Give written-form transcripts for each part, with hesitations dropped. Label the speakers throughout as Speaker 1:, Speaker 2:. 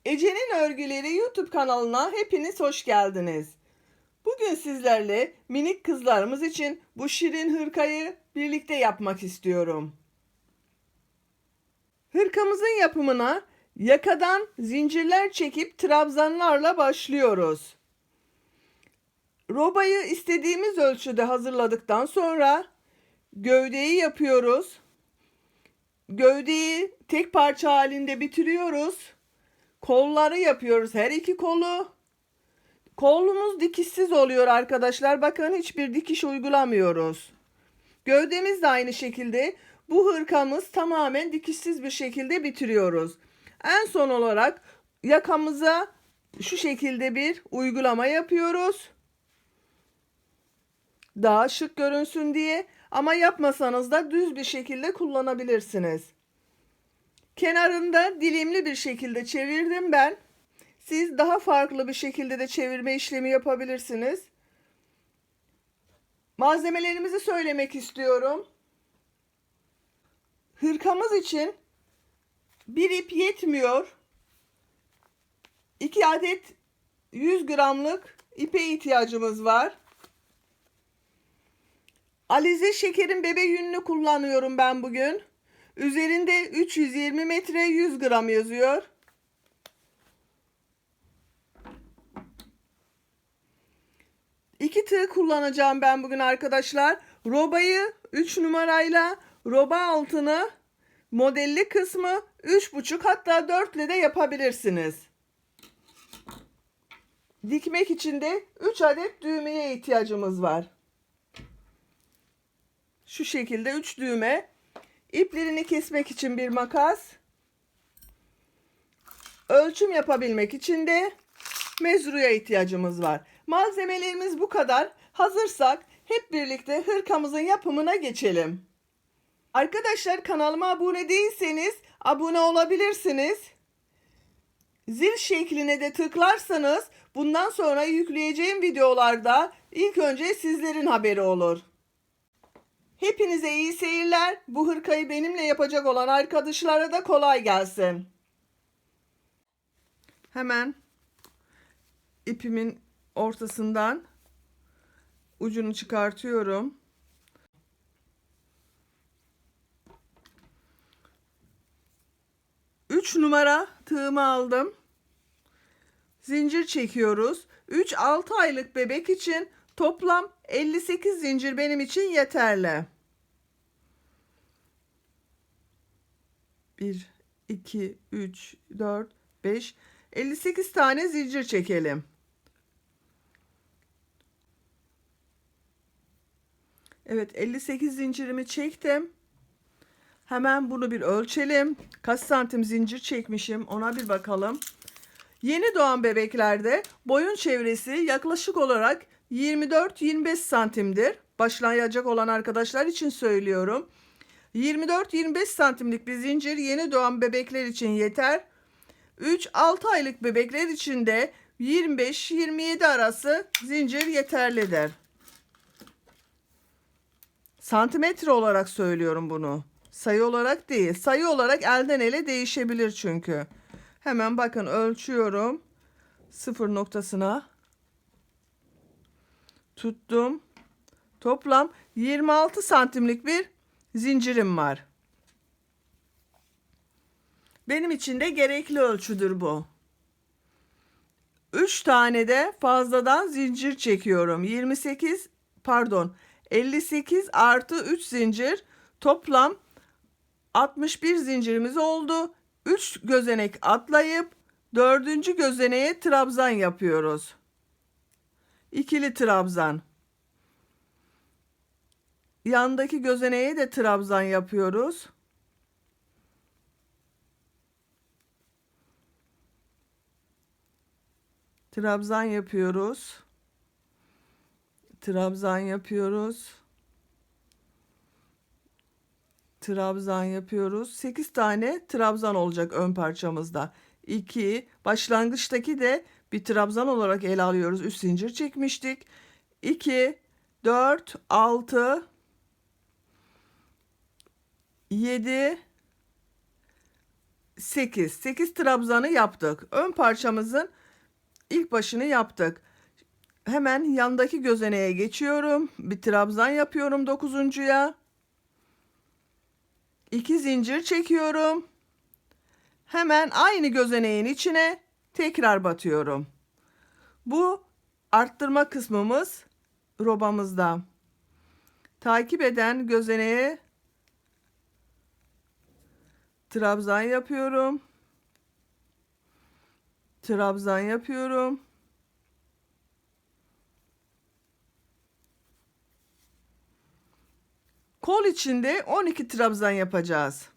Speaker 1: Ece'nin Örgüleri YouTube kanalına hepiniz hoş geldiniz. Bugün sizlerle minik kızlarımız için bu şirin hırkayı birlikte yapmak istiyorum. Hırkamızın yapımına yakadan zincirler çekip trabzanlarla başlıyoruz. Robayı istediğimiz ölçüde hazırladıktan sonra gövdeyi yapıyoruz. Gövdeyi tek parça halinde bitiriyoruz. Kolları yapıyoruz, her iki kolu. Kolumuz dikişsiz oluyor arkadaşlar. Bakın, hiçbir dikiş uygulamıyoruz. Gövdemiz de aynı şekilde. Bu hırkamız tamamen dikişsiz bir şekilde bitiriyoruz. En son olarak yakamıza şu şekilde bir uygulama yapıyoruz. Daha şık görünsün diye, ama yapmasanız da düz bir şekilde kullanabilirsiniz. Kenarında dilimli bir şekilde çevirdim ben. Siz daha farklı bir şekilde de çevirme işlemi yapabilirsiniz. Malzemelerimizi söylemek istiyorum. Hırkamız için bir ip yetmiyor. 2 adet 100 gramlık ipe ihtiyacımız var. Alize şekerin bebe yününü kullanıyorum ben bugün. Üzerinde 320 metre 100 gram yazıyor. İki tığ kullanacağım ben bugün arkadaşlar. Robayı 3 numarayla, roba altını, modelli kısmı 3,5 hatta 4 ile de yapabilirsiniz. Dikmek için de 3 adet düğmeye ihtiyacımız var. Şu şekilde 3 düğme. İplerini kesmek için bir makas. Ölçüm yapabilmek için de mezruya ihtiyacımız var. Malzemelerimiz bu kadar. Hazırsak hep birlikte hırkamızın yapımına geçelim. Arkadaşlar, kanalıma abone değilseniz abone olabilirsiniz. Zil şekline de tıklarsanız bundan sonra yükleyeceğim videolarda ilk önce sizlerin haberi olur. Hepinize iyi seyirler. Bu hırkayı benimle yapacak olan arkadaşlara da kolay gelsin. Hemen ipimin ortasından ucunu çıkartıyorum. Üç numara tığımı aldım. Zincir çekiyoruz. 3-6 aylık bebek için toplam 58 zincir benim için yeterli. 1, 2, 3, 4, 5, 58 tane zincir çekelim. Evet, 58 zincirimi çektim. Hemen bunu bir ölçelim. Kaç santim zincir çekmişim ona bir bakalım. Yeni doğan bebeklerde boyun çevresi yaklaşık olarak 24-25 santimdir. Başlayacak olan arkadaşlar için söylüyorum. 24-25 santimlik bir zincir yeni doğan bebekler için yeter. 3-6 aylık bebekler için de 25-27 arası zincir yeterlidir. Santimetre olarak söylüyorum bunu. Sayı olarak değil. Sayı olarak elden ele değişebilir çünkü. Hemen bakın, ölçüyorum. Sıfır noktasına tuttum. Toplam 26 santimlik bir zincirim var. Benim için de gerekli ölçüdür bu. 3 tane de fazladan zincir çekiyorum. 58 artı 3 zincir, toplam 61 zincirimiz oldu. 3 gözenek atlayıp 4. gözeneğe trabzan yapıyoruz. İkili trabzan. Yandaki gözeneğe de trabzan yapıyoruz. Trabzan yapıyoruz. Trabzan yapıyoruz. Trabzan yapıyoruz. 8 tane trabzan olacak ön parçamızda. 2, başlangıçtaki de bir trabzan olarak ele alıyoruz. 3 zincir çekmiştik. 2, 4, 6, 7, 8 trabzanı yaptık. Ön parçamızın ilk başını yaptık. Hemen yandaki gözeneğe geçiyorum. Bir trabzan yapıyorum 9'uncuya. 2 zincir çekiyorum. Hemen aynı gözeneğin içine tekrar batıyorum. Bu arttırma kısmımız robamızda. Takip eden gözeneğe trabzan yapıyorum. Trabzan yapıyorum. Kol içinde 12 trabzan yapacağız.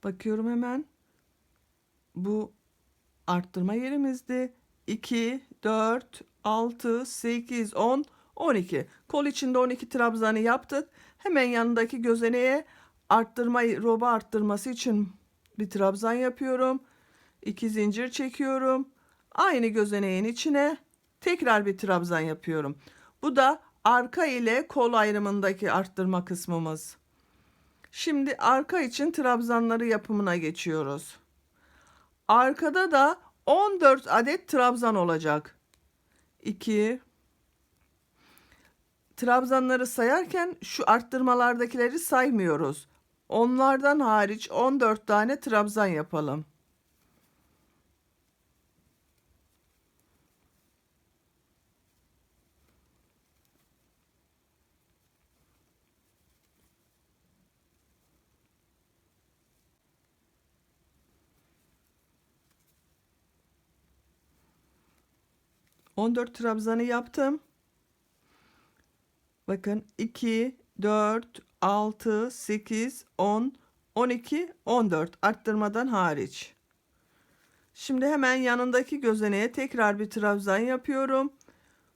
Speaker 1: Bakıyorum hemen. Bu arttırma yerimizde. 2, 4, 6, 8, 10, 12. Kol içinde 12 trabzanı yaptık. Hemen yanındaki gözeneğe roba arttırması için bir trabzan yapıyorum. 2 zincir çekiyorum. Aynı gözeneğin içine tekrar bir trabzan yapıyorum. Bu da arka ile kol ayrımındaki arttırma kısmımız. Şimdi arka için trabzanları yapımına geçiyoruz. Arkada da 14 adet trabzan olacak. 2 trabzanları sayarken şu arttırmalardakileri saymıyoruz. Onlardan hariç 14 tane trabzan yapalım. ...14 trabzanı yaptım. Bakın 2, 4, 6, 8, 10, 12, 14 arttırmadan hariç. Şimdi hemen yanındaki gözeneğe tekrar bir trabzan yapıyorum.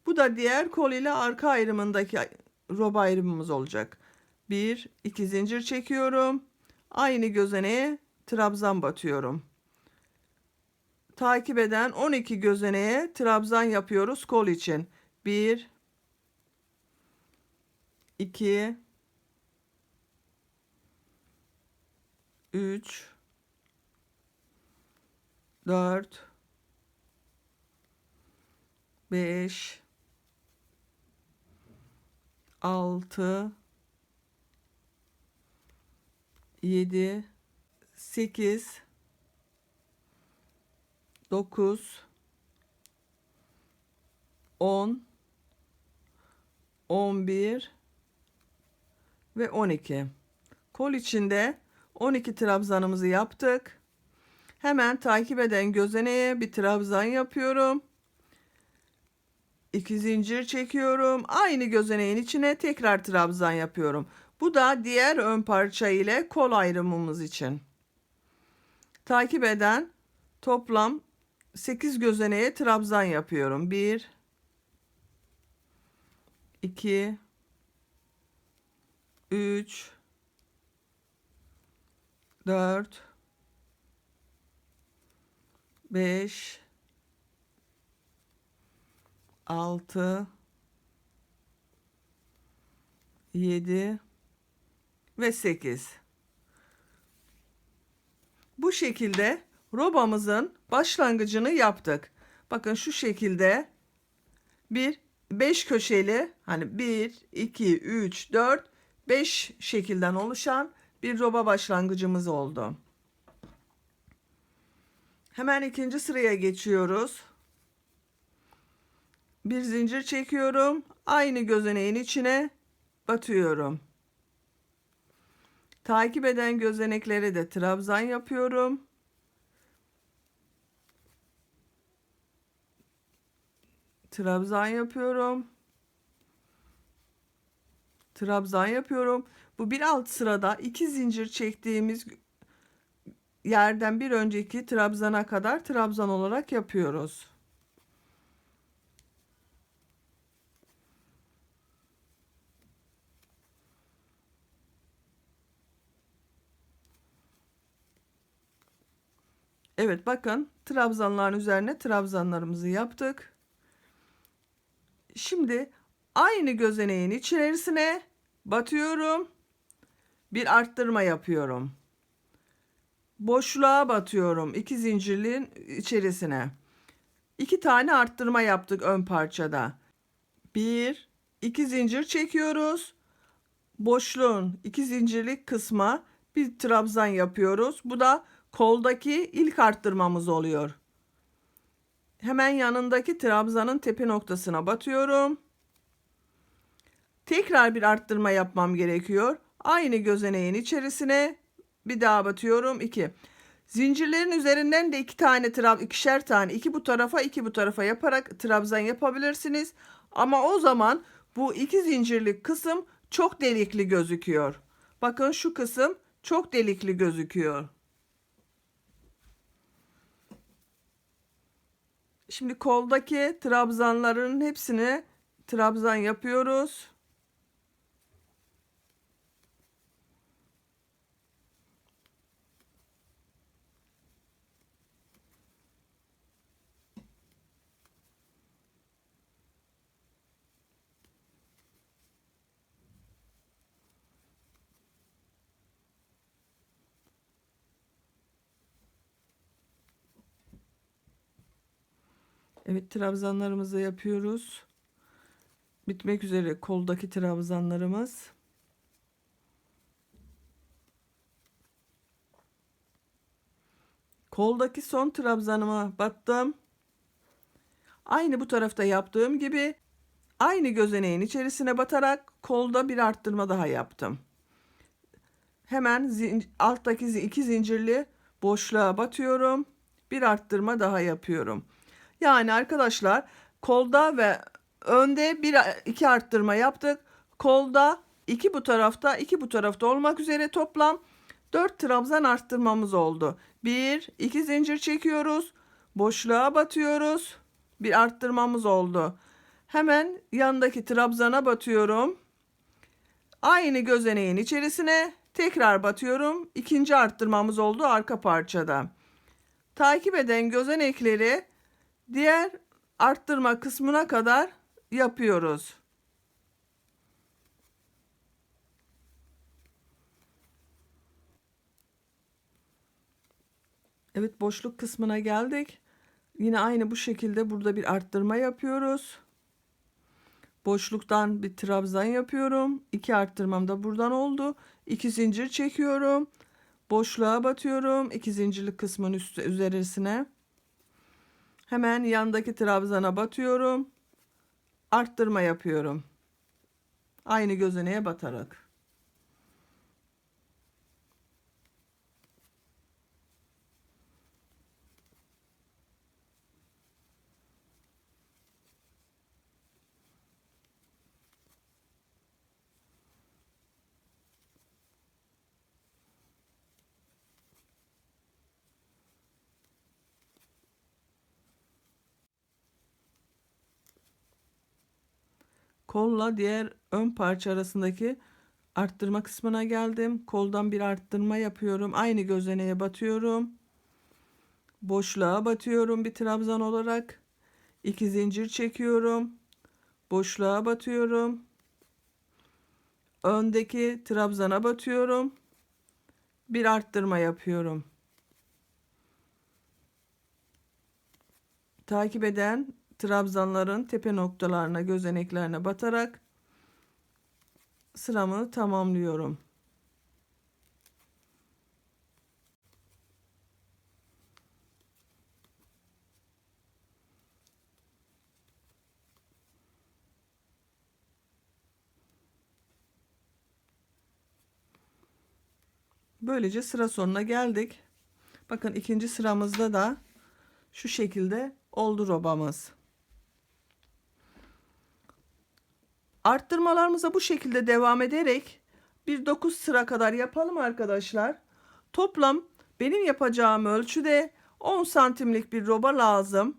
Speaker 1: Bu da diğer kol ile arka ayrımındaki roba ayrımımız olacak. 1, 2 zincir çekiyorum. Aynı gözeneğe trabzan batıyorum. Takip eden 12 gözeneğe trabzan yapıyoruz kol için. 1, 2, 3, 4, 5, 6, 7, 8, 9, 10, 11 ve 12. Kol içinde 12 trabzanımızı yaptık. Hemen takip eden gözeneğe bir trabzan yapıyorum. 2 zincir çekiyorum. Aynı gözeneğin içine tekrar trabzan yapıyorum. Bu da diğer ön parça ile kol ayrımımız için. Takip eden toplam 8 gözeneğe trabzan yapıyorum. 1, 2, 3, 4, 5, 6, 7 ve 8. Bu şekilde robamızın başlangıcını yaptık. Bakın şu şekilde bir 5 köşeli, hani 1, 2, 3, 4, 5 şekilden oluşan bir roba başlangıcımız oldu. Hemen ikinci sıraya geçiyoruz. Bir zincir çekiyorum. Aynı gözeneğin içine batıyorum. Takip eden gözeneklere de trabzan yapıyorum. Trabzan yapıyorum. Trabzan yapıyorum. Bu bir alt sırada 2 zincir çektiğimiz yerden bir önceki trabzana kadar trabzan olarak yapıyoruz. Evet, bakın trabzanların üzerine trabzanlarımızı yaptık. Şimdi aynı gözeneğin içerisine batıyorum. Bir arttırma yapıyorum. Boşluğa batıyorum 2 zincirliğin içerisine. 2 tane arttırma yaptık ön parçada. 1 2 zincir çekiyoruz. Boşluğun 2 zincirlik kısma bir trabzan yapıyoruz. Bu da koldaki ilk arttırmamız oluyor. Hemen yanındaki trabzanın tepe noktasına batıyorum. Tekrar bir arttırma yapmam gerekiyor. Aynı gözeneğin içerisine bir daha batıyorum. 2. Zincirlerin üzerinden de 2 tane ikişer tane, 2 bu tarafa 2 bu tarafa yaparak trabzan yapabilirsiniz. Ama o zaman bu 2 zincirlik kısım çok delikli gözüküyor. Bakın şu kısım çok delikli gözüküyor. Şimdi koldaki trabzanların hepsini trabzan yapıyoruz. Evet, trabzanlarımızı yapıyoruz. Bitmek üzere koldaki trabzanlarımız. Koldaki son trabzanıma battım. Aynı bu tarafta yaptığım gibi aynı gözeneğin içerisine batarak kolda bir arttırma daha yaptım. Hemen alttaki 2 zincirli boşluğa batıyorum. Bir arttırma daha yapıyorum. Yani arkadaşlar kolda ve önde bir iki arttırma yaptık. Kolda 2 bu tarafta 2 bu tarafta olmak üzere toplam 4 trabzan arttırmamız oldu. 1 2 zincir çekiyoruz. Boşluğa batıyoruz. Bir arttırmamız oldu. Hemen yandaki trabzana batıyorum. Aynı gözeneğin içerisine tekrar batıyorum. İkinci arttırmamız oldu arka parçada. Takip eden gözenekleri diğer arttırma kısmına kadar yapıyoruz. Evet, boşluk kısmına geldik. Yine aynı bu şekilde burada bir arttırma yapıyoruz. Boşluktan bir trabzan yapıyorum. 2 arttırmam da buradan oldu. 2 zincir çekiyorum. Boşluğa batıyorum. 2 zincirlik kısmın üzerine. Hemen yandaki trabzana batıyorum. Arttırma yapıyorum. Aynı gözeneğe batarak. Kolla diğer ön parça arasındaki arttırma kısmına geldim. Koldan bir arttırma yapıyorum. Aynı gözeneğe batıyorum. Boşluğa batıyorum bir trabzan olarak. 2 zincir çekiyorum. Boşluğa batıyorum. Öndeki trabzana batıyorum. Bir arttırma yapıyorum. Takip eden trabzanların tepe noktalarına, gözeneklerine batarak sıramı tamamlıyorum. Böylece sıra sonuna geldik. Bakın ikinci sıramızda da şu şekilde oldu robamız. Arttırmalarımıza bu şekilde devam ederek bir 9 sıra kadar yapalım arkadaşlar. Toplam benim yapacağım ölçüde 10 santimlik bir roba lazım.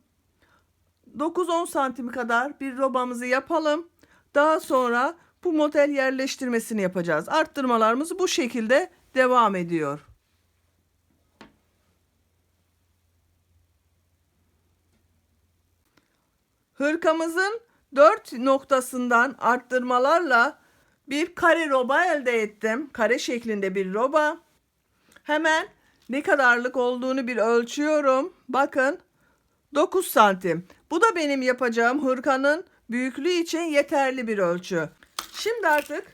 Speaker 1: 9-10 santim kadar bir robamızı yapalım. Daha sonra bu model yerleştirmesini yapacağız. Arttırmalarımız bu şekilde devam ediyor. Hırkamızın 4 noktasından arttırmalarla bir kare roba elde ettim. Kare şeklinde bir roba. Hemen ne kadarlık olduğunu bir ölçüyorum. Bakın 9 santim. Bu da benim yapacağım hırkanın büyüklüğü için yeterli bir ölçü. Şimdi artık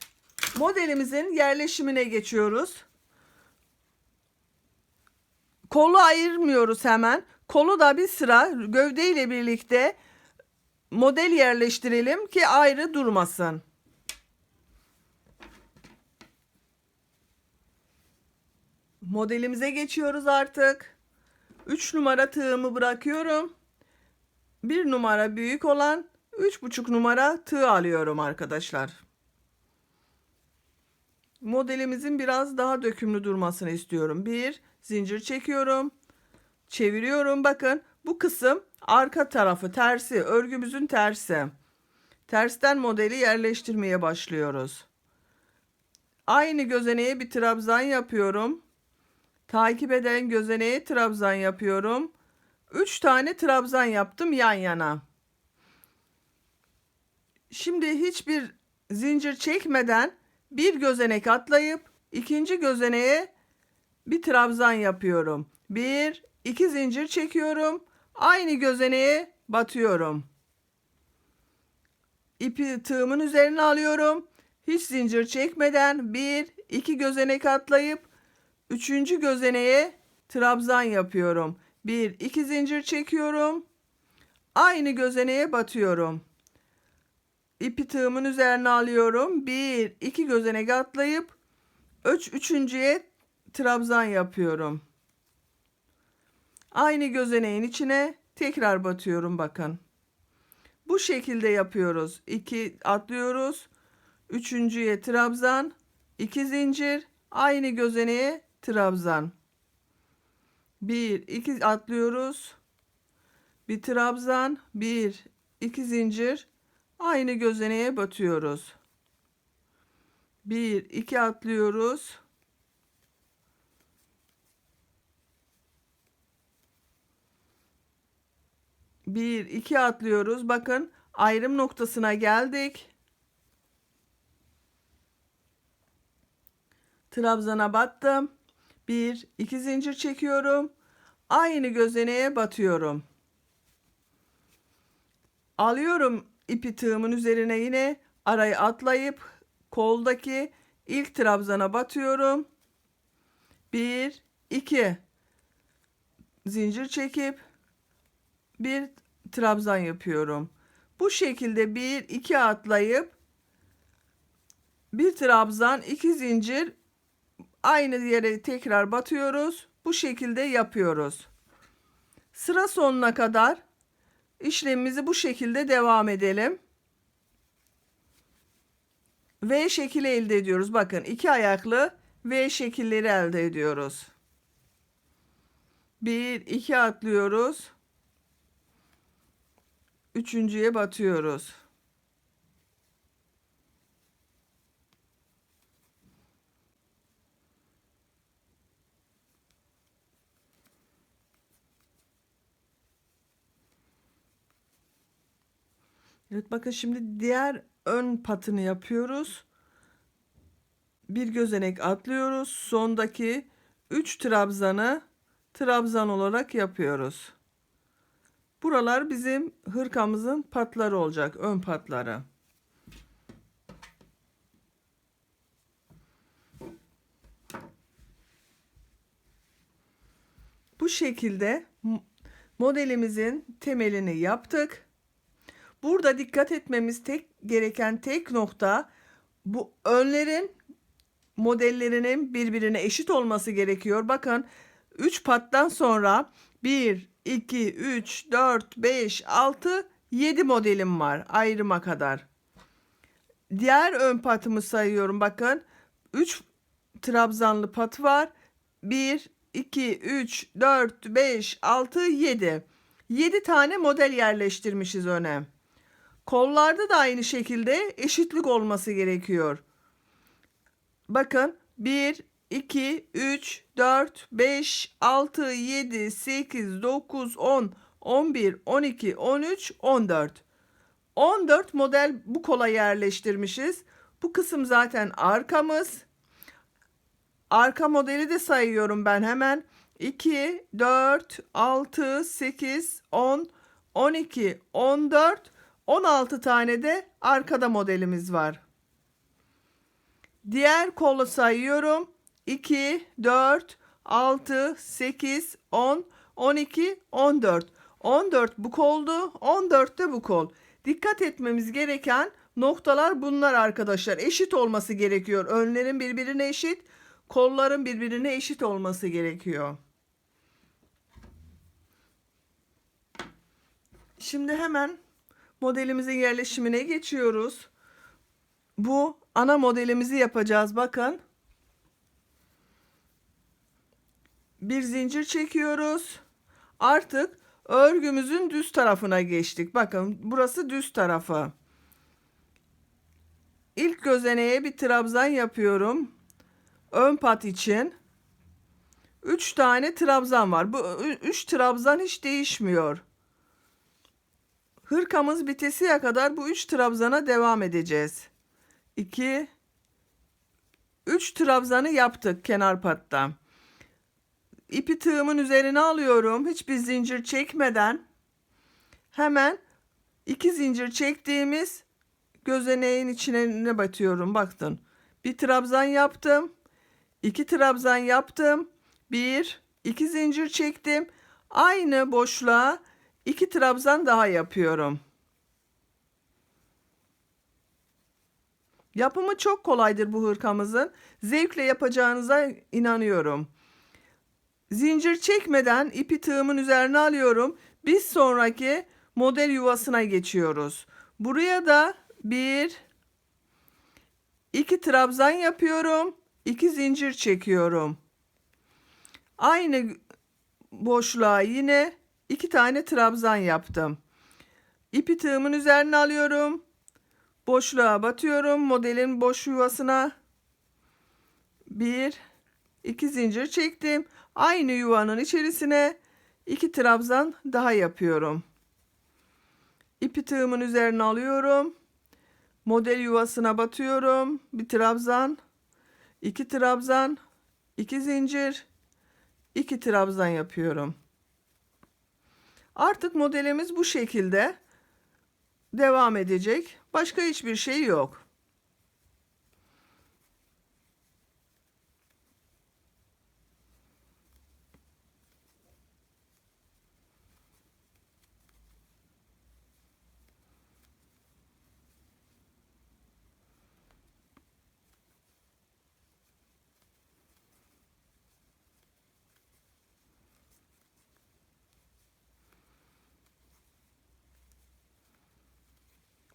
Speaker 1: modelimizin yerleşimine geçiyoruz. Kolu ayırmıyoruz hemen. Kolu da bir sıra gövde ile birlikte model yerleştirelim ki ayrı durmasın. Modelimize geçiyoruz artık. 3 numara tığımı bırakıyorum. 1 numara büyük olan 3,5 numara tığ alıyorum arkadaşlar. Modelimizin biraz daha dökümlü durmasını istiyorum. Bir zincir çekiyorum. Çeviriyorum. Bakın bu kısım arka tarafı tersi. Örgümüzün tersi. Tersten modeli yerleştirmeye başlıyoruz. Aynı gözeneğe bir trabzan yapıyorum. Takip eden gözeneğe trabzan yapıyorum. 3 tane trabzan yaptım yan yana. Şimdi hiçbir zincir çekmeden bir gözenek atlayıp ikinci gözeneğe bir trabzan yapıyorum. 1 2 zincir çekiyorum. Aynı gözeneğe batıyorum. İpi tığımın üzerine alıyorum. Hiç zincir çekmeden 1 2 gözenek atlayıp üçüncü gözeneğe trabzan yapıyorum. 1 2 zincir çekiyorum. Aynı gözeneğe batıyorum. İpi tığımın üzerine alıyorum. 1 2 gözenek atlayıp üçüncüye trabzan yapıyorum. Aynı gözeneğin içine tekrar batıyorum bakın. Bu şekilde yapıyoruz. 2 atlıyoruz. Üçüncüye trabzan, 2 zincir, aynı gözeneğe trabzan. 1 2 atlıyoruz. Bir trabzan, 1 2 zincir, aynı gözeneğe batıyoruz. 1 2 atlıyoruz. Bir iki atlıyoruz. Bakın ayrım noktasına geldik. Trabzana battım. 1 2 zincir çekiyorum. Aynı gözeneğe batıyorum. Alıyorum ipi tığımın üzerine, yine arayı atlayıp koldaki ilk trabzana batıyorum. 1 2 zincir çekip bir trabzan yapıyorum. Bu şekilde 1 2 atlayıp bir trabzan, 2 zincir, aynı yere tekrar batıyoruz. Bu şekilde yapıyoruz. Sıra sonuna kadar işlemimizi bu şekilde devam edelim. V şekli elde ediyoruz. Bakın 2 ayaklı V şekilleri elde ediyoruz. 1 2 atlıyoruz. Üçüncüye batıyoruz. Evet, bakın şimdi diğer ön patını yapıyoruz. Bir gözenek atlıyoruz. Sondaki 3 trabzanı trabzan olarak yapıyoruz. Buralar bizim hırkamızın patları olacak, ön patları. Bu şekilde modelimizin temelini yaptık. Burada dikkat etmemiz gereken tek nokta, bu önlerin modellerinin birbirine eşit olması gerekiyor. Bakın 3 pattan sonra 1 2 3 4 5 6 7 modelim var ayrıma kadar. Diğer ön patımı sayıyorum. Bakın 3 trabzanlı pat var. 1 2 3 4 5 6 7. 7 tane model yerleştirmişiz öne. Kollarda da aynı şekilde eşitlik olması gerekiyor. Bakın 1 2 3 4 5 6 7 8 9 10 11 12 13 14. 14 model bu kola yerleştirmişiz. Bu kısım zaten arkamız. Arka modeli de sayıyorum ben hemen. 2, 4, 6, 8, 10, 12, 14, 16 tane de arkada modelimiz var. Diğer kolu sayıyorum. 2, 4, 6, 8, 10, 12, 14. 14 bu koldu, 14 de bu kol. Dikkat etmemiz gereken noktalar bunlar arkadaşlar. Eşit olması gerekiyor. Önlerin birbirine eşit, kolların birbirine eşit olması gerekiyor. Şimdi hemen modelimizin yerleşimine geçiyoruz. Bu ana modelimizi yapacağız. Bakın. Bir zincir çekiyoruz. Artık örgümüzün düz tarafına geçtik. Bakın burası düz tarafı. İlk gözeneğe bir trabzan yapıyorum. Ön pat için. 3 tane trabzan var. Bu 3 trabzan hiç değişmiyor. Hırkamız bitesiye kadar bu 3 trabzana devam edeceğiz. 2 3 trabzanı yaptık kenar patta. İpi tığımın üzerine alıyorum. Hiçbir zincir çekmeden hemen 2 zincir çektiğimiz gözeneğin içine batıyorum. Bakın. Bir trabzan yaptım. 2 trabzan yaptım. 1 2 zincir çektim. Aynı boşluğa 2 trabzan daha yapıyorum. Yapımı çok kolaydır bu hırkamızın. Zevkle yapacağınıza inanıyorum. Zincir çekmeden ipi tığımın üzerine alıyorum. Bir sonraki model yuvasına geçiyoruz. Buraya da 1 2 trabzan yapıyorum. 2 zincir çekiyorum. Aynı boşluğa yine 2 tane trabzan yaptım. İpi tığımın üzerine alıyorum. Boşluğa batıyorum. Modelin boş yuvasına 1 2 zincir çektim. Aynı yuvanın içerisine 2 trabzan daha yapıyorum. İpi tığımın üzerine alıyorum. Model yuvasına batıyorum. Bir trabzan, 2 trabzan, 2 zincir, 2 trabzan yapıyorum. Artık modelimiz bu şekilde devam edecek. Başka hiçbir şey yok.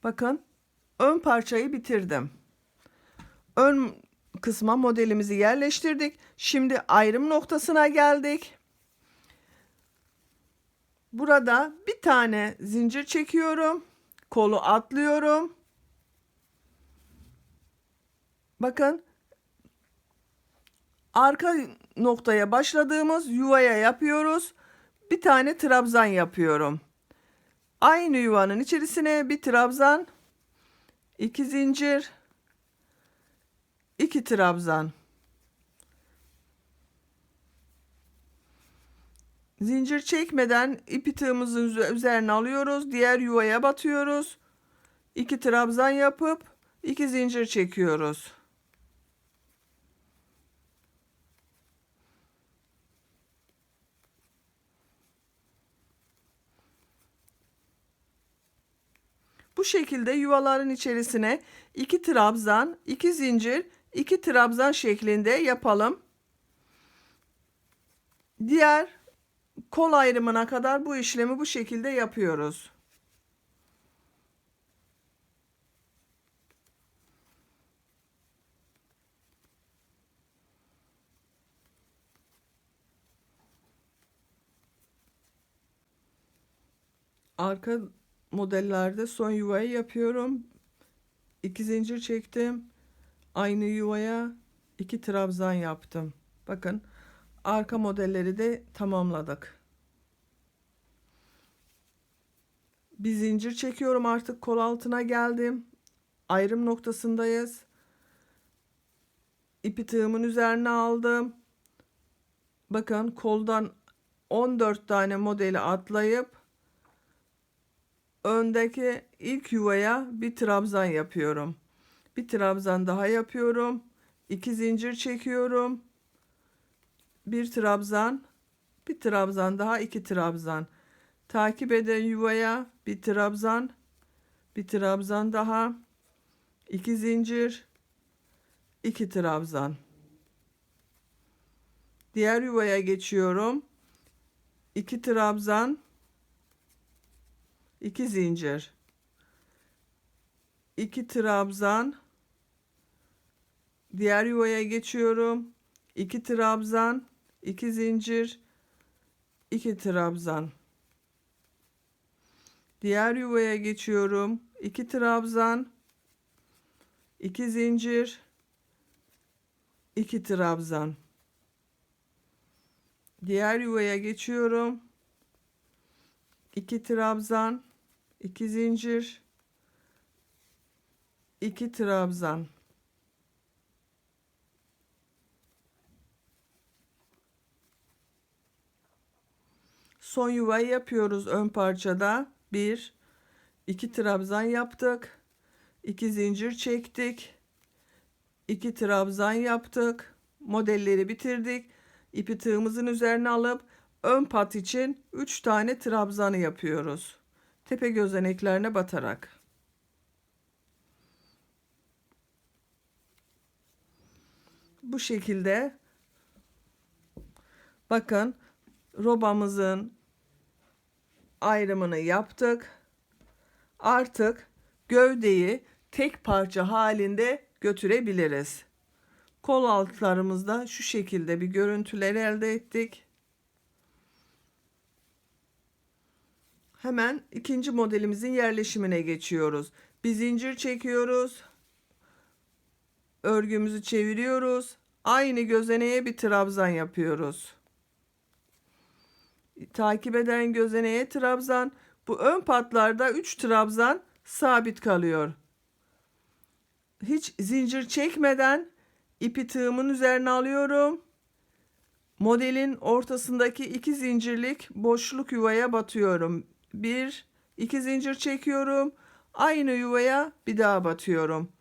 Speaker 1: Bakın ön parçayı bitirdim. Ön kısma modelimizi yerleştirdik. Şimdi ayrım noktasına geldik. Burada bir tane zincir çekiyorum. Kolu atlıyorum. Bakın arka noktaya başladığımız yuvaya yapıyoruz. Bir tane trabzan yapıyorum. Aynı yuvanın içerisine bir trabzan, 2 zincir, 2 trabzan. Zincir çekmeden ipi tığımızın üzerine alıyoruz. Diğer yuvaya batıyoruz. 2 trabzan yapıp 2 zincir çekiyoruz. Bu şekilde yuvaların içerisine 2 trabzan, 2 zincir, 2 trabzan şeklinde yapalım. Diğer kol ayrımına kadar bu işlemi bu şekilde yapıyoruz. Arka modellerde son yuvayı yapıyorum. 2 zincir çektim. Aynı yuvaya 2 trabzan yaptım. Bakın arka modelleri de tamamladık. Bir zincir çekiyorum, artık kol altına geldim. Ayrım noktasındayız. İpi tığımın üzerine aldım. Bakın koldan 14 tane modeli atlayıp öndeki ilk yuvaya bir trabzan yapıyorum. Bir trabzan daha yapıyorum. 2 zincir çekiyorum. Bir trabzan, bir trabzan daha, 2 trabzan. Takip eden yuvaya bir trabzan, bir trabzan daha, 2 zincir, 2 trabzan. Diğer yuvaya geçiyorum. 2 trabzan, 2 zincir, 2 trabzan. Diğer yuvaya geçiyorum. 2 trabzan, 2 zincir, 2 trabzan. Diğer yuvaya geçiyorum. 2 trabzan, 2 zincir, 2 trabzan. Diğer yuvaya geçiyorum. 2 trabzan, 2 zincir, 2 trabzan. Son yuvayı yapıyoruz ön parçada. 1 2 trabzan yaptık. 2 zincir çektik. 2 trabzan yaptık. Modelleri bitirdik. İpi tığımızın üzerine alıp ön pat için 3 tane trabzanı yapıyoruz. Tepe gözeneklerine batarak. Bu şekilde bakın robamızın ayrımını yaptık. Artık gövdeyi tek parça halinde götürebiliriz. Kol altlarımızda şu şekilde bir görüntüler elde ettik. Hemen ikinci modelimizin yerleşimine geçiyoruz. Bir zincir çekiyoruz. Örgümüzü çeviriyoruz. Aynı gözeneğe bir trabzan yapıyoruz. Takip eden gözeneğe trabzan. Bu ön patlarda 3 trabzan sabit kalıyor. Hiç zincir çekmeden ipi tığımın üzerine alıyorum. Modelin ortasındaki 2 zincirlik boşluk yuvaya batıyorum. 1 2 zincir çekiyorum. Aynı yuvaya bir daha batıyorum.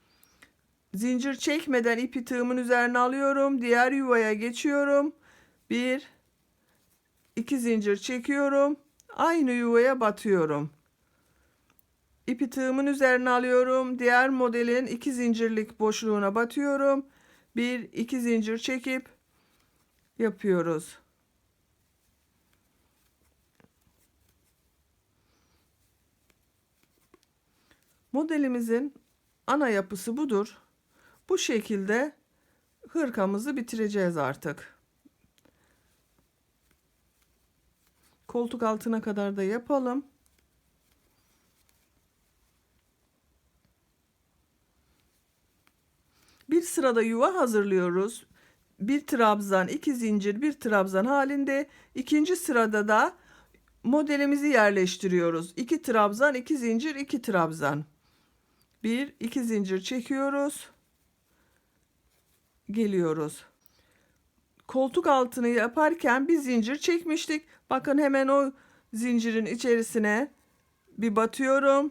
Speaker 1: Zincir çekmeden ipi tığımın üzerine alıyorum. Diğer yuvaya geçiyorum. 1 2 zincir çekiyorum. Aynı yuvaya batıyorum. İpi tığımın üzerine alıyorum. Diğer modelin 2 zincirlik boşluğuna batıyorum. 1 2 zincir çekip yapıyoruz. Modelimizin ana yapısı budur. Bu şekilde hırkamızı bitireceğiz artık. Koltuk altına kadar da yapalım. Bir sırada yuva hazırlıyoruz. Bir trabzan, 2 zincir, bir trabzan halinde. İkinci sırada da modelimizi yerleştiriyoruz. 2 trabzan, 2 zincir, 2 trabzan. 1 2 zincir çekiyoruz. Geliyoruz. Koltuk altını yaparken bir zincir çekmiştik. Bakın hemen o zincirin içerisine bir batıyorum.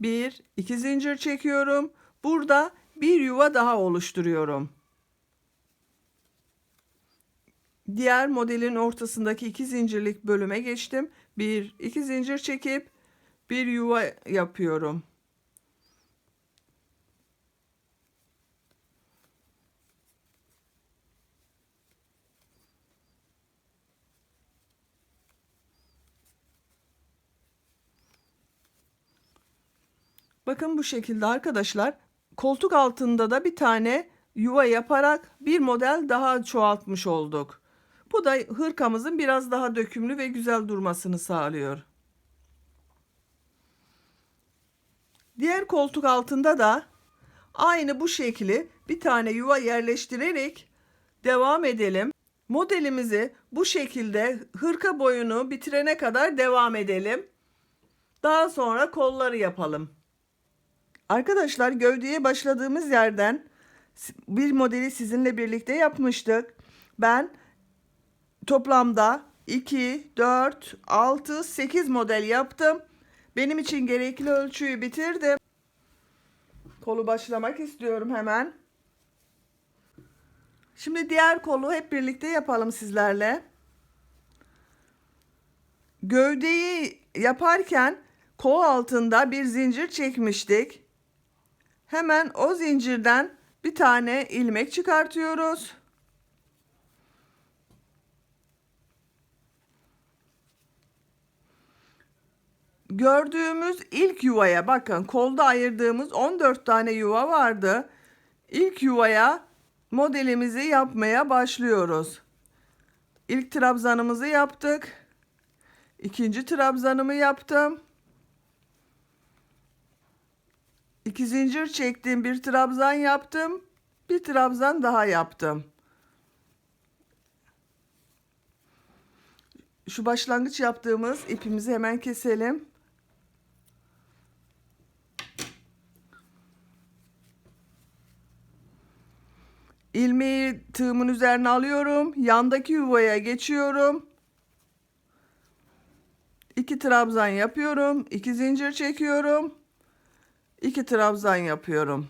Speaker 1: 1 2 zincir çekiyorum. Burada bir yuva daha oluşturuyorum. Diğer modelin ortasındaki 2 zincirlik bölüme geçtim. 1 2 zincir çekip bir yuva yapıyorum. Bakın bu şekilde arkadaşlar, koltuk altında da bir tane yuva yaparak bir model daha çoğaltmış olduk. Bu da hırkamızın biraz daha dökümlü ve güzel durmasını sağlıyor. Diğer koltuk altında da aynı bu şekli bir tane yuva yerleştirerek devam edelim. Modelimizi bu şekilde hırka boyunu bitirene kadar devam edelim. Daha sonra kolları yapalım. Arkadaşlar, gövdeye başladığımız yerden bir modeli sizinle birlikte yapmıştık. Ben toplamda 2, 4, 6, 8 model yaptım. Benim için gerekli ölçüyü bitirdim. Kolu başlamak istiyorum hemen. Şimdi diğer kolu hep birlikte yapalım sizlerle. Gövdeyi yaparken kol altında bir zincir çekmiştik. Hemen o zincirden bir tane ilmek çıkartıyoruz. Gördüğümüz ilk yuvaya bakın, kolda ayırdığımız 14 tane yuva vardı. İlk yuvaya modelimizi yapmaya başlıyoruz. İlk trabzanımızı yaptık. İkinci trabzanımı yaptım. 2 zincir çektim, bir trabzan yaptım. Bir trabzan daha yaptım. Şu başlangıç yaptığımız ipimizi hemen keselim. İlmeği tığımın üzerine alıyorum. Yandaki yuvaya geçiyorum. 2 trabzan yapıyorum. 2 zincir çekiyorum. 2 trabzan yapıyorum.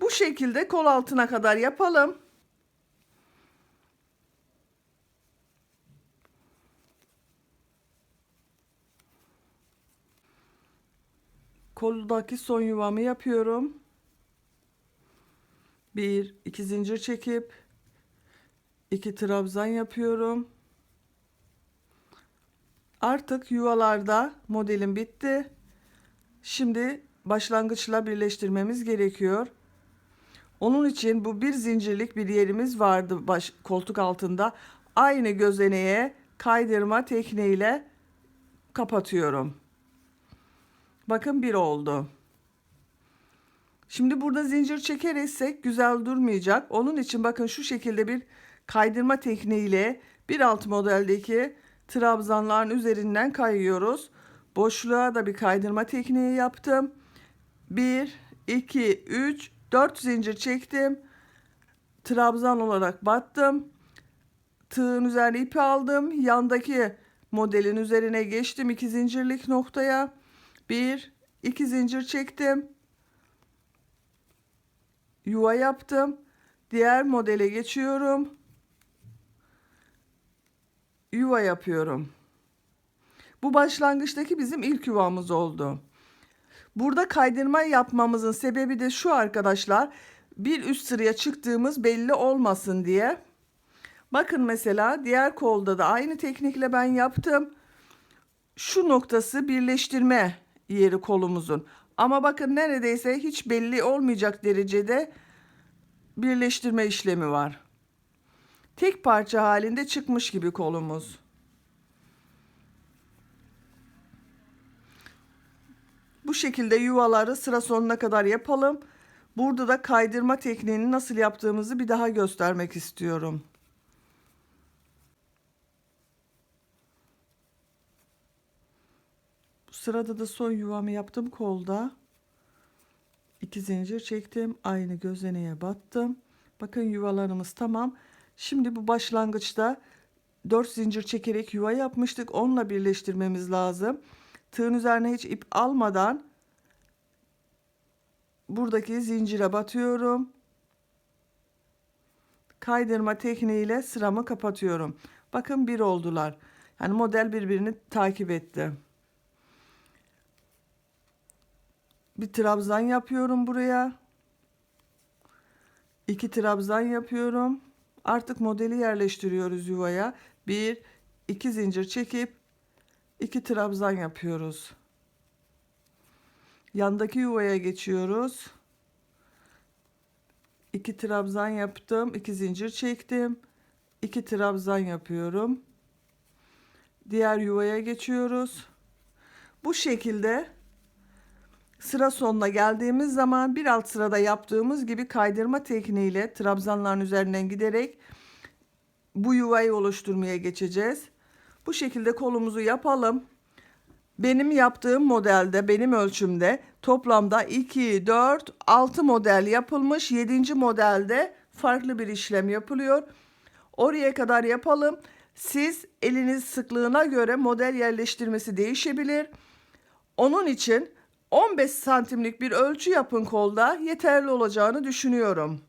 Speaker 1: Bu şekilde kol altına kadar yapalım. Koldaki son yuvamı yapıyorum. 1, 2 zincir çekip 2 trabzan yapıyorum. Artık yuvalarda modelim bitti. Şimdi başlangıçla birleştirmemiz gerekiyor. Onun için bu bir zincirlik bir yerimiz vardı koltuk altında. Aynı gözeneğe kaydırma tekniğiyle kapatıyorum. Bakın, bir oldu. Şimdi burada zincir çekersek güzel durmayacak. Onun için bakın, şu şekilde bir kaydırma tekniğiyle bir alt modeldeki trabzanların üzerinden kayıyoruz. Boşluğa da bir kaydırma tekniği yaptım. 1, 2, 3, 4 zincir çektim. Trabzan olarak battım. Tığın üzerine ipi aldım. Yandaki modelin üzerine geçtim 2 zincirlik noktaya. 1, 2 zincir çektim. Yuva yaptım. Diğer modele geçiyorum. Yuva yapıyorum. Bu başlangıçtaki bizim ilk yuvamız oldu. Burada kaydırma yapmamızın sebebi de şu arkadaşlar. Bir üst sıraya çıktığımız belli olmasın diye. Bakın, mesela diğer kolda da aynı teknikle ben yaptım. Şu noktası birleştirme yeri kolumuzun. Ama bakın, neredeyse hiç belli olmayacak derecede birleştirme işlemi var. Tek parça halinde çıkmış gibi kolumuz. Bu şekilde yuvaları sıra sonuna kadar yapalım. Burada da kaydırma tekniğini nasıl yaptığımızı bir daha göstermek istiyorum. Bu sırada da son yuvamı yaptım kolda. 2 zincir çektim. Aynı gözeneğe battım. Bakın, yuvalarımız tamam. Şimdi bu başlangıçta 4 zincir çekerek yuva yapmıştık. Onunla birleştirmemiz lazım. Tığın üzerine hiç ip almadan buradaki zincire batıyorum. Kaydırma tekniğiyle sıramı kapatıyorum. Bakın, bir oldular. Yani model birbirini takip etti. Bir trabzan yapıyorum buraya. 2 trabzan yapıyorum. Artık modeli yerleştiriyoruz yuvaya. 1, 2 zincir çekip 2 trabzan yapıyoruz. Yandaki yuvaya geçiyoruz. 2 trabzan yaptım. 2 zincir çektim. 2 trabzan yapıyorum. Diğer yuvaya geçiyoruz. Bu şekilde sıra sonuna geldiğimiz zaman bir alt sırada yaptığımız gibi kaydırma tekniğiyle trabzanların üzerinden giderek bu yuvayı oluşturmaya geçeceğiz. Bu şekilde kolumuzu yapalım. Benim yaptığım modelde, benim ölçümde toplamda 2, 4, 6 model yapılmış. 7. modelde farklı bir işlem yapılıyor. Oraya kadar yapalım. Siz eliniz sıklığına göre model yerleştirmesi değişebilir. Onun için 15 santimlik bir ölçü yapın kolda, yeterli olacağını düşünüyorum.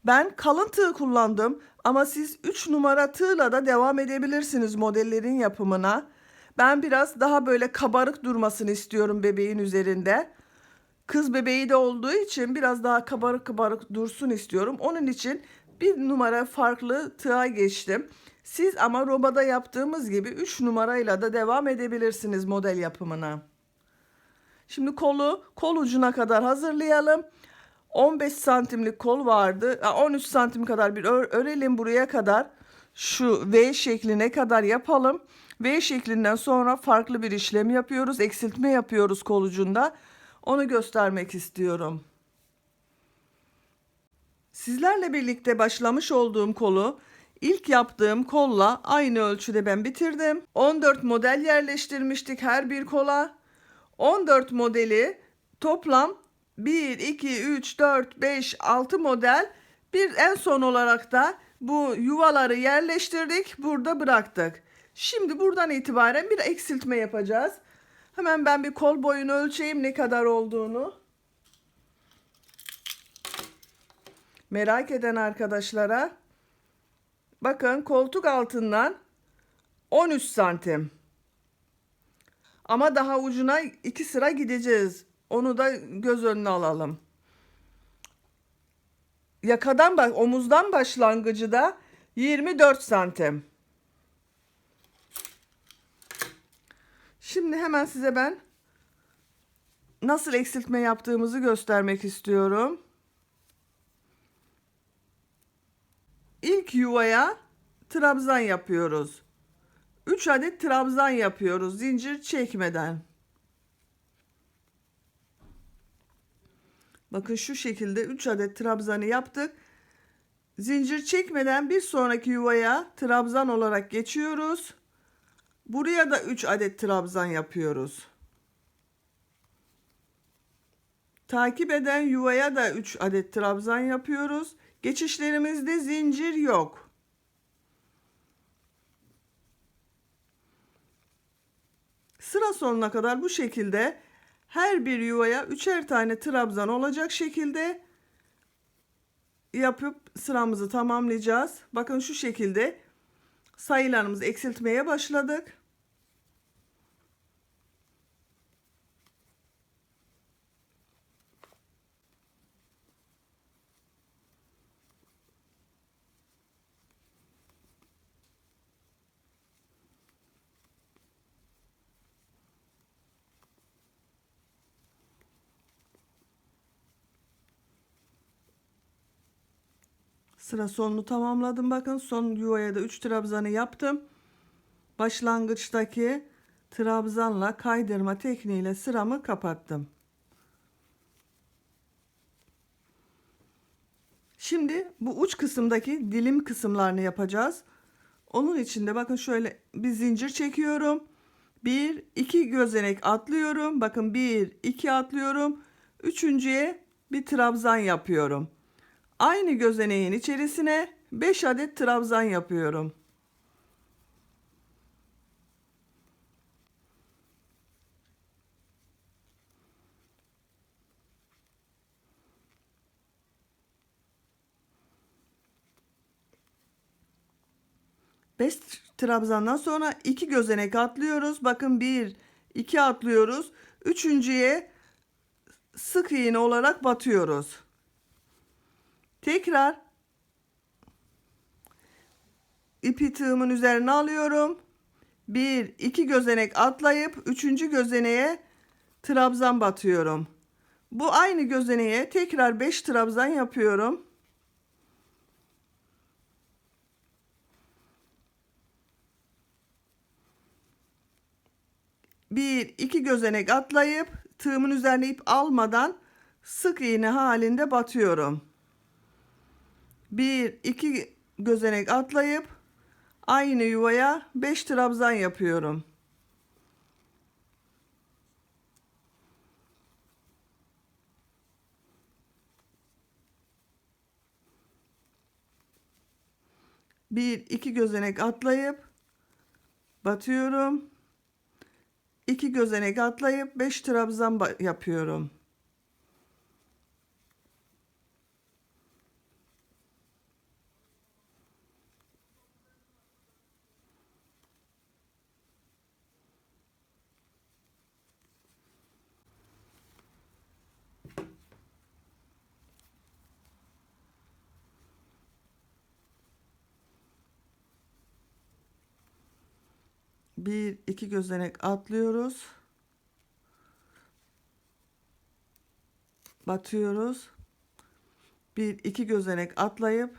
Speaker 1: Ben kalın tığ kullandım ama siz 3 numara tığla da devam edebilirsiniz modellerin yapımına. Ben biraz daha böyle kabarık durmasını istiyorum bebeğin üzerinde. Kız bebeği de olduğu için biraz daha kabarık kabarık dursun istiyorum. Onun için bir numara farklı tığa geçtim. Siz ama robada yaptığımız gibi 3 numarayla da devam edebilirsiniz model yapımına. Şimdi kol ucuna kadar hazırlayalım. 15 santimlik kol vardı. 13 santim kadar bir örelim buraya kadar. Şu V şekline kadar yapalım. V şeklinden sonra farklı bir işlem yapıyoruz. Eksiltme yapıyoruz kol ucunda. Onu göstermek istiyorum. Sizlerle birlikte başlamış olduğum kolu ilk yaptığım kolla aynı ölçüde ben bitirdim. 14 model yerleştirmiştik her bir kola. 14 modeli toplam 1, 2, 3, 4, 5, 6 model. Bir en son olarak da bu yuvaları yerleştirdik. Burada bıraktık. Şimdi buradan itibaren bir eksiltme yapacağız. Hemen ben bir kol boyunu ölçeyim ne kadar olduğunu. Merak eden arkadaşlara. Bakın koltuk altından 13 santim. Ama daha ucuna 2 sıra gideceğiz. Onu da göz önüne alalım. Yakadan omuzdan başlangıcı da 24 santim. Şimdi hemen size ben nasıl eksiltme yaptığımızı göstermek istiyorum. İlk yuvaya trabzan yapıyoruz. 3 adet trabzan yapıyoruz zincir çekmeden. Bakın şu şekilde 3 adet trabzanı yaptık. Zincir çekmeden bir sonraki yuvaya trabzan olarak geçiyoruz. Buraya da 3 adet trabzan yapıyoruz. Takip eden yuvaya da 3 adet trabzan yapıyoruz. Geçişlerimizde zincir yok. Sıra sonuna kadar bu şekilde her bir yuvaya 3'er tane trabzan olacak şekilde yapıp sıramızı tamamlayacağız. Bakın şu şekilde sayılarımızı eksiltmeye başladık. Sıra sonunu tamamladım. Bakın son yuvaya da 3 trabzanı yaptım. Başlangıçtaki trabzanla kaydırma tekniğiyle sıramı kapattım. Şimdi bu uç kısımdaki dilim kısımlarını yapacağız. Onun için de bakın şöyle bir zincir çekiyorum. 1, 2 gözenek atlıyorum. Bakın 1, 2 atlıyorum. Üçüncüye bir trabzan yapıyorum. Aynı gözeneğin içerisine 5 adet trabzan yapıyorum. Beş trabzandan sonra 2 gözenek atlıyoruz. Bakın 1, 2 atlıyoruz. Üçüncüye sık iğne olarak batıyoruz. Tekrar ipi tığımın üzerine alıyorum. 1, 2 gözenek atlayıp 3. gözeneğe trabzan batıyorum. Bu aynı gözeneğe tekrar 5 trabzan yapıyorum. Bir, iki gözenek atlayıp tığımın üzerine ip almadan sık iğne halinde batıyorum. Bir, iki gözenek atlayıp Aynı yuvaya 5 trabzan yapıyorum. Bir iki gözenek atlayıp batıyorum. 2 gözenek atlayıp 5 trabzan yapıyorum. Bir iki gözenek atlıyoruz. Batıyoruz. Bir iki gözenek atlayıp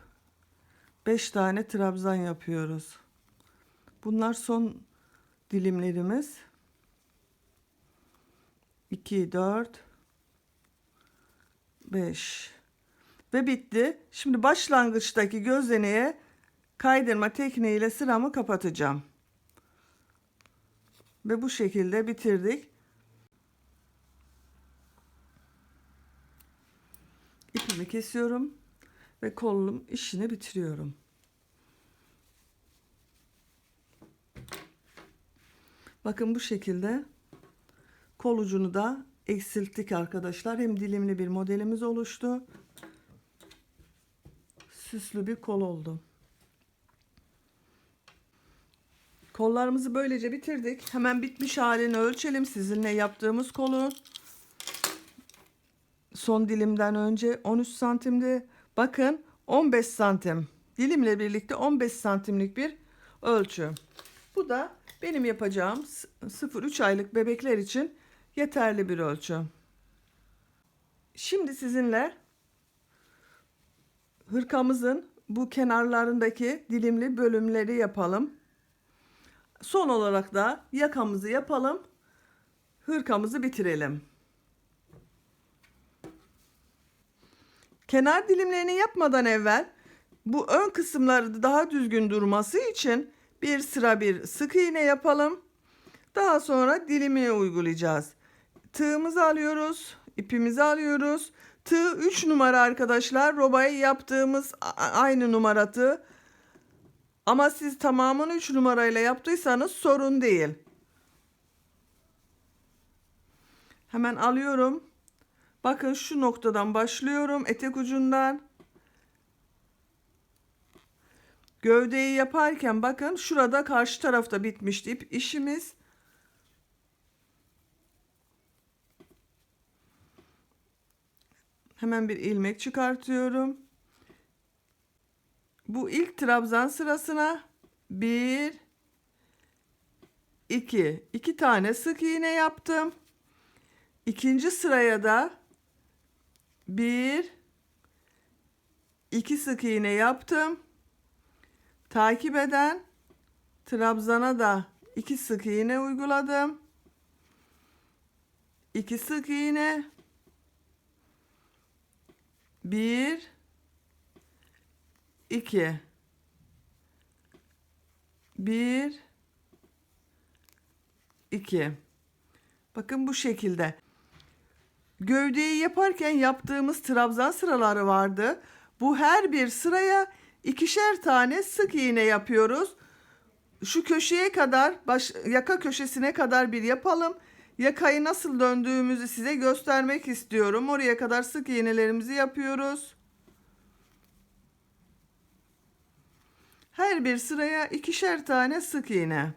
Speaker 1: 5 tane trabzan yapıyoruz. Bunlar son dilimlerimiz. 2 4 5 ve bitti. Şimdi başlangıçtaki gözeneğe kaydırma tekniğiyle sıramı kapatacağım. Ve bu şekilde bitirdik. İpimi kesiyorum ve kolum işini bitiriyorum. Bakın bu şekilde kol ucunu da eksilttik arkadaşlar. Hem dilimli bir modelimiz oluştu. Süslü bir kol oldu. Kollarımızı böylece bitirdik. Hemen bitmiş halini ölçelim. Sizinle yaptığımız kolun son dilimden önce 13 santimdi. Bakın 15 santim. Dilimle birlikte 15 santimlik bir ölçü. Bu da benim yapacağım 0-3 aylık bebekler için yeterli bir ölçü. Şimdi sizinle hırkamızın bu kenarlarındaki dilimli bölümleri yapalım. Son olarak da yakamızı yapalım. Hırkamızı bitirelim. Kenar dilimlerini yapmadan evvel bu ön kısımları daha düzgün durması için bir sıra bir sık iğne yapalım. Daha sonra dilimini uygulayacağız. Tığımızı alıyoruz, ipimizi alıyoruz. Tığ 3 numara arkadaşlar. Robayı yaptığımız aynı numara tığ. Ama siz tamamını 3 numarayla yaptıysanız sorun değil. Hemen alıyorum. Bakın şu noktadan başlıyorum, etek ucundan. Gövdeyi yaparken bakın şurada karşı tarafta bitmişti ip işimiz. Hemen bir ilmek çıkartıyorum. Bu ilk trabzan sırasına 1 2 tane sık iğne yaptım. İkinci sıraya da 1 2 sık iğne yaptım. Takip eden trabzana da 2 sık iğne uyguladım. 2 sık iğne, 1 2 1 2. Bakın bu şekilde. Gövdeyi yaparken yaptığımız trabzan sıraları vardı. Bu her bir sıraya ikişer tane sık iğne yapıyoruz. Şu köşeye kadar, yaka köşesine kadar bir yapalım. Yakayı nasıl döndüğümüzü size göstermek istiyorum. Oraya kadar sık iğnelerimizi yapıyoruz. Her bir sıraya ikişer tane sık iğne.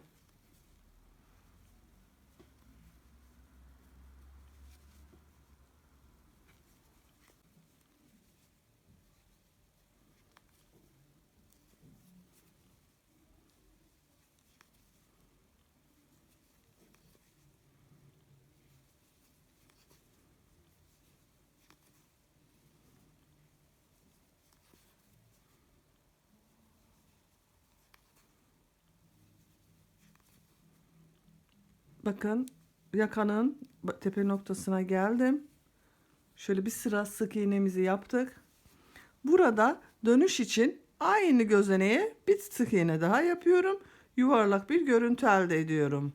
Speaker 1: Bakın yakanın tepe noktasına geldim. Şöyle bir sıra sık iğnemizi yaptık. Burada dönüş için Aynı gözeneğe bir sık iğne daha yapıyorum. Yuvarlak bir görüntü elde ediyorum.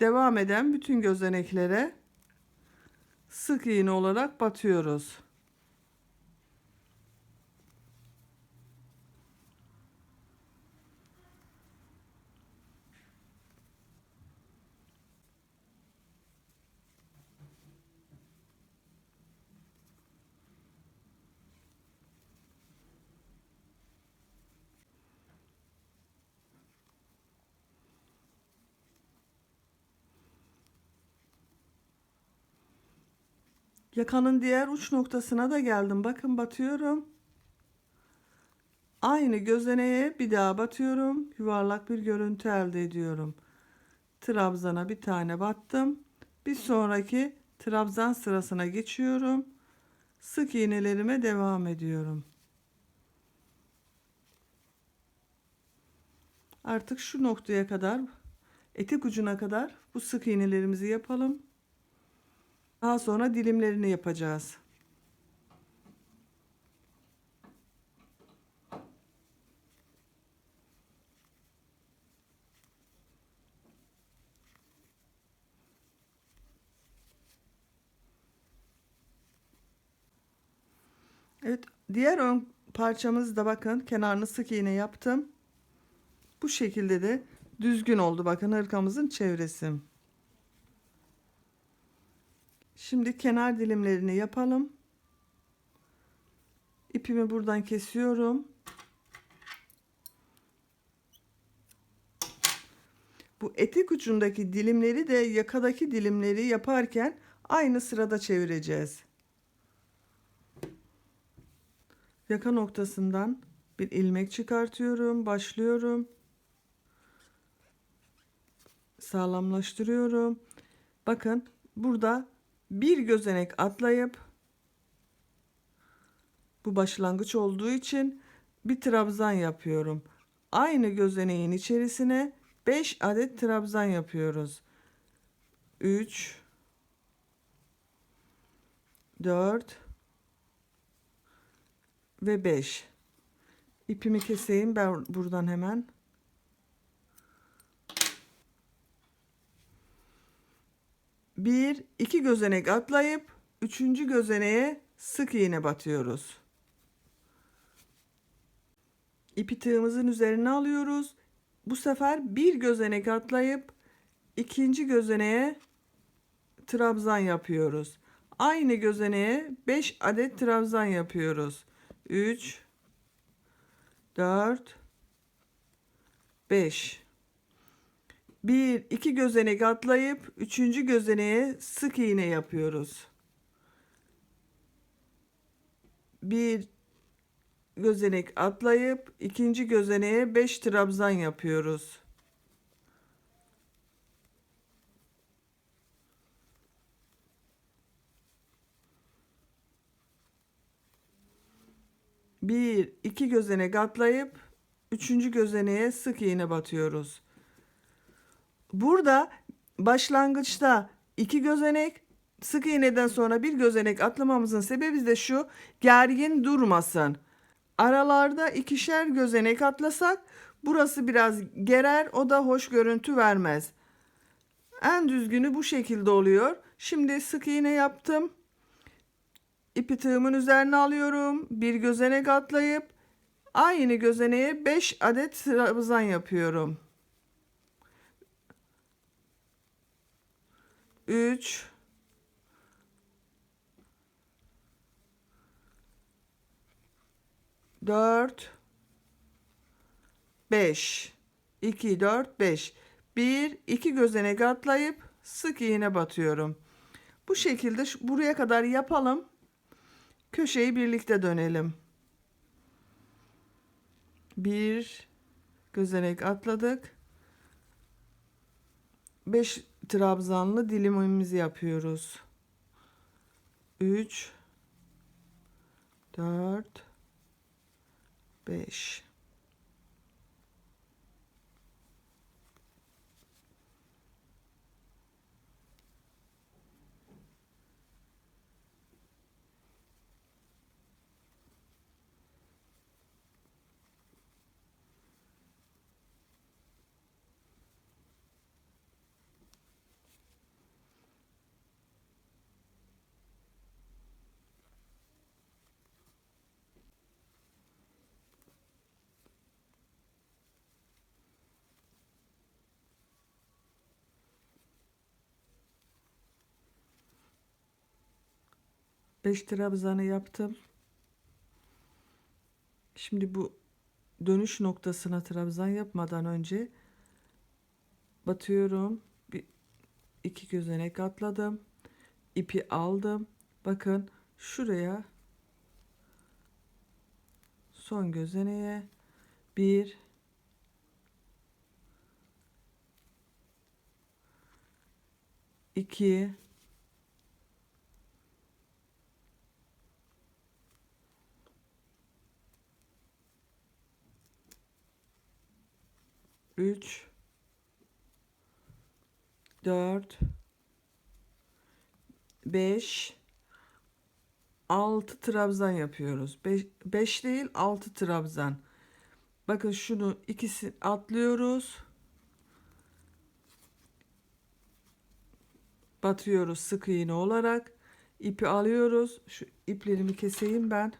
Speaker 1: Devam eden bütün gözeneklere sık iğne olarak batıyoruz. Yakanın diğer uç noktasına da geldim. Bakın batıyorum. Aynı gözeneğe bir daha batıyorum. Yuvarlak bir görüntü elde ediyorum. Trabzana bir tane battım. Bir sonraki trabzan sırasına geçiyorum. Sık iğnelerime devam ediyorum. Artık şu noktaya kadar, etek ucuna kadar bu sık iğnelerimizi yapalım. Daha sonra dilimlerini yapacağız. Evet, diğer ön parçamızı da bakın kenarını sık iğne yaptım. Bu şekilde de düzgün oldu. Bakın hırkamızın çevresi. Şimdi kenar dilimlerini yapalım. İpimi buradan kesiyorum. Bu etek ucundaki dilimleri de yakadaki dilimleri yaparken aynı sırada çevireceğiz. Yaka noktasından bir ilmek çıkartıyorum, başlıyorum. Sağlamlaştırıyorum. Bakın burada bir gözenek atlayıp bu başlangıç olduğu için bir trabzan yapıyorum. Aynı gözeneğin içerisine 5 adet trabzan yapıyoruz. 3 4 ve 5. İpimi keseyim ben buradan hemen. Bir, iki gözenek atlayıp üçüncü gözeneğe sık iğne batıyoruz. İpi tığımızın üzerine alıyoruz. Bu sefer bir gözenek atlayıp ikinci gözeneğe trabzan yapıyoruz. Aynı gözeneğe 5 adet trabzan yapıyoruz. 3 4 5. Bir iki gözenek atlayıp üçüncü gözeneğe sık iğne yapıyoruz. Bir gözenek atlayıp ikinci gözeneğe 5 trabzan yapıyoruz. Bir iki gözenek atlayıp üçüncü gözeneğe sık iğne batıyoruz. Burada başlangıçta iki gözenek, sık iğneden sonra bir gözenek atlamamızın sebebi de şu: gergin durmasın. Aralarda ikişer gözenek atlasak burası biraz gerer, o da hoş görüntü vermez. En düzgünü bu şekilde oluyor. Şimdi sık iğne yaptım. İpi tığımın üzerine alıyorum. Bir gözenek atlayıp aynı gözeneğe 5 adet trabzan yapıyorum. 3 4 5 2 4 5. Bir iki gözenek atlayıp sık iğne batıyorum. Bu şekilde buraya kadar yapalım. Köşeyi birlikte dönelim. Bir gözenek atladık. 5 trabzanlı dilimimizi yapıyoruz. 3 4 5. 5 trabzanı yaptım. Şimdi bu dönüş noktasına trabzan yapmadan önce batıyorum. Bir iki gözenek atladım. İpi aldım. Bakın şuraya son gözeneğe bir, iki, üç, 4, 5, 6 trabzan yapıyoruz. 5 değil 6 trabzan. Bakın şunu ikisi atlıyoruz. Batıyoruz sık iğne olarak. İpi alıyoruz. Şu iplerimi keseyim ben.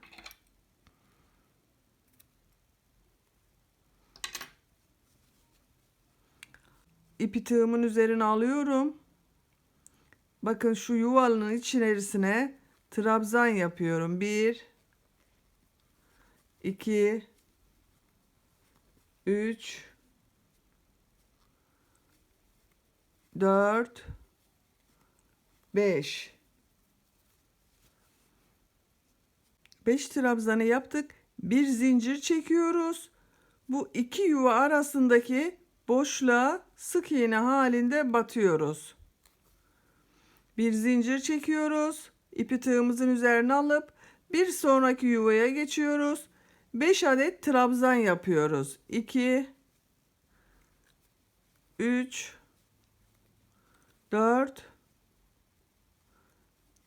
Speaker 1: İpi tığımın üzerine alıyorum. Bakın şu yuvalının içerisine trabzan yapıyorum. 1, 2, 3, 4, 5. 5 trabzanı yaptık. Bir zincir çekiyoruz. Bu iki yuva arasındaki boşluğa sık iğne halinde batıyoruz. Bir zincir çekiyoruz. İpi tığımızın üzerine alıp bir sonraki yuvaya geçiyoruz. 5 adet trabzan yapıyoruz. 2, 3, 4,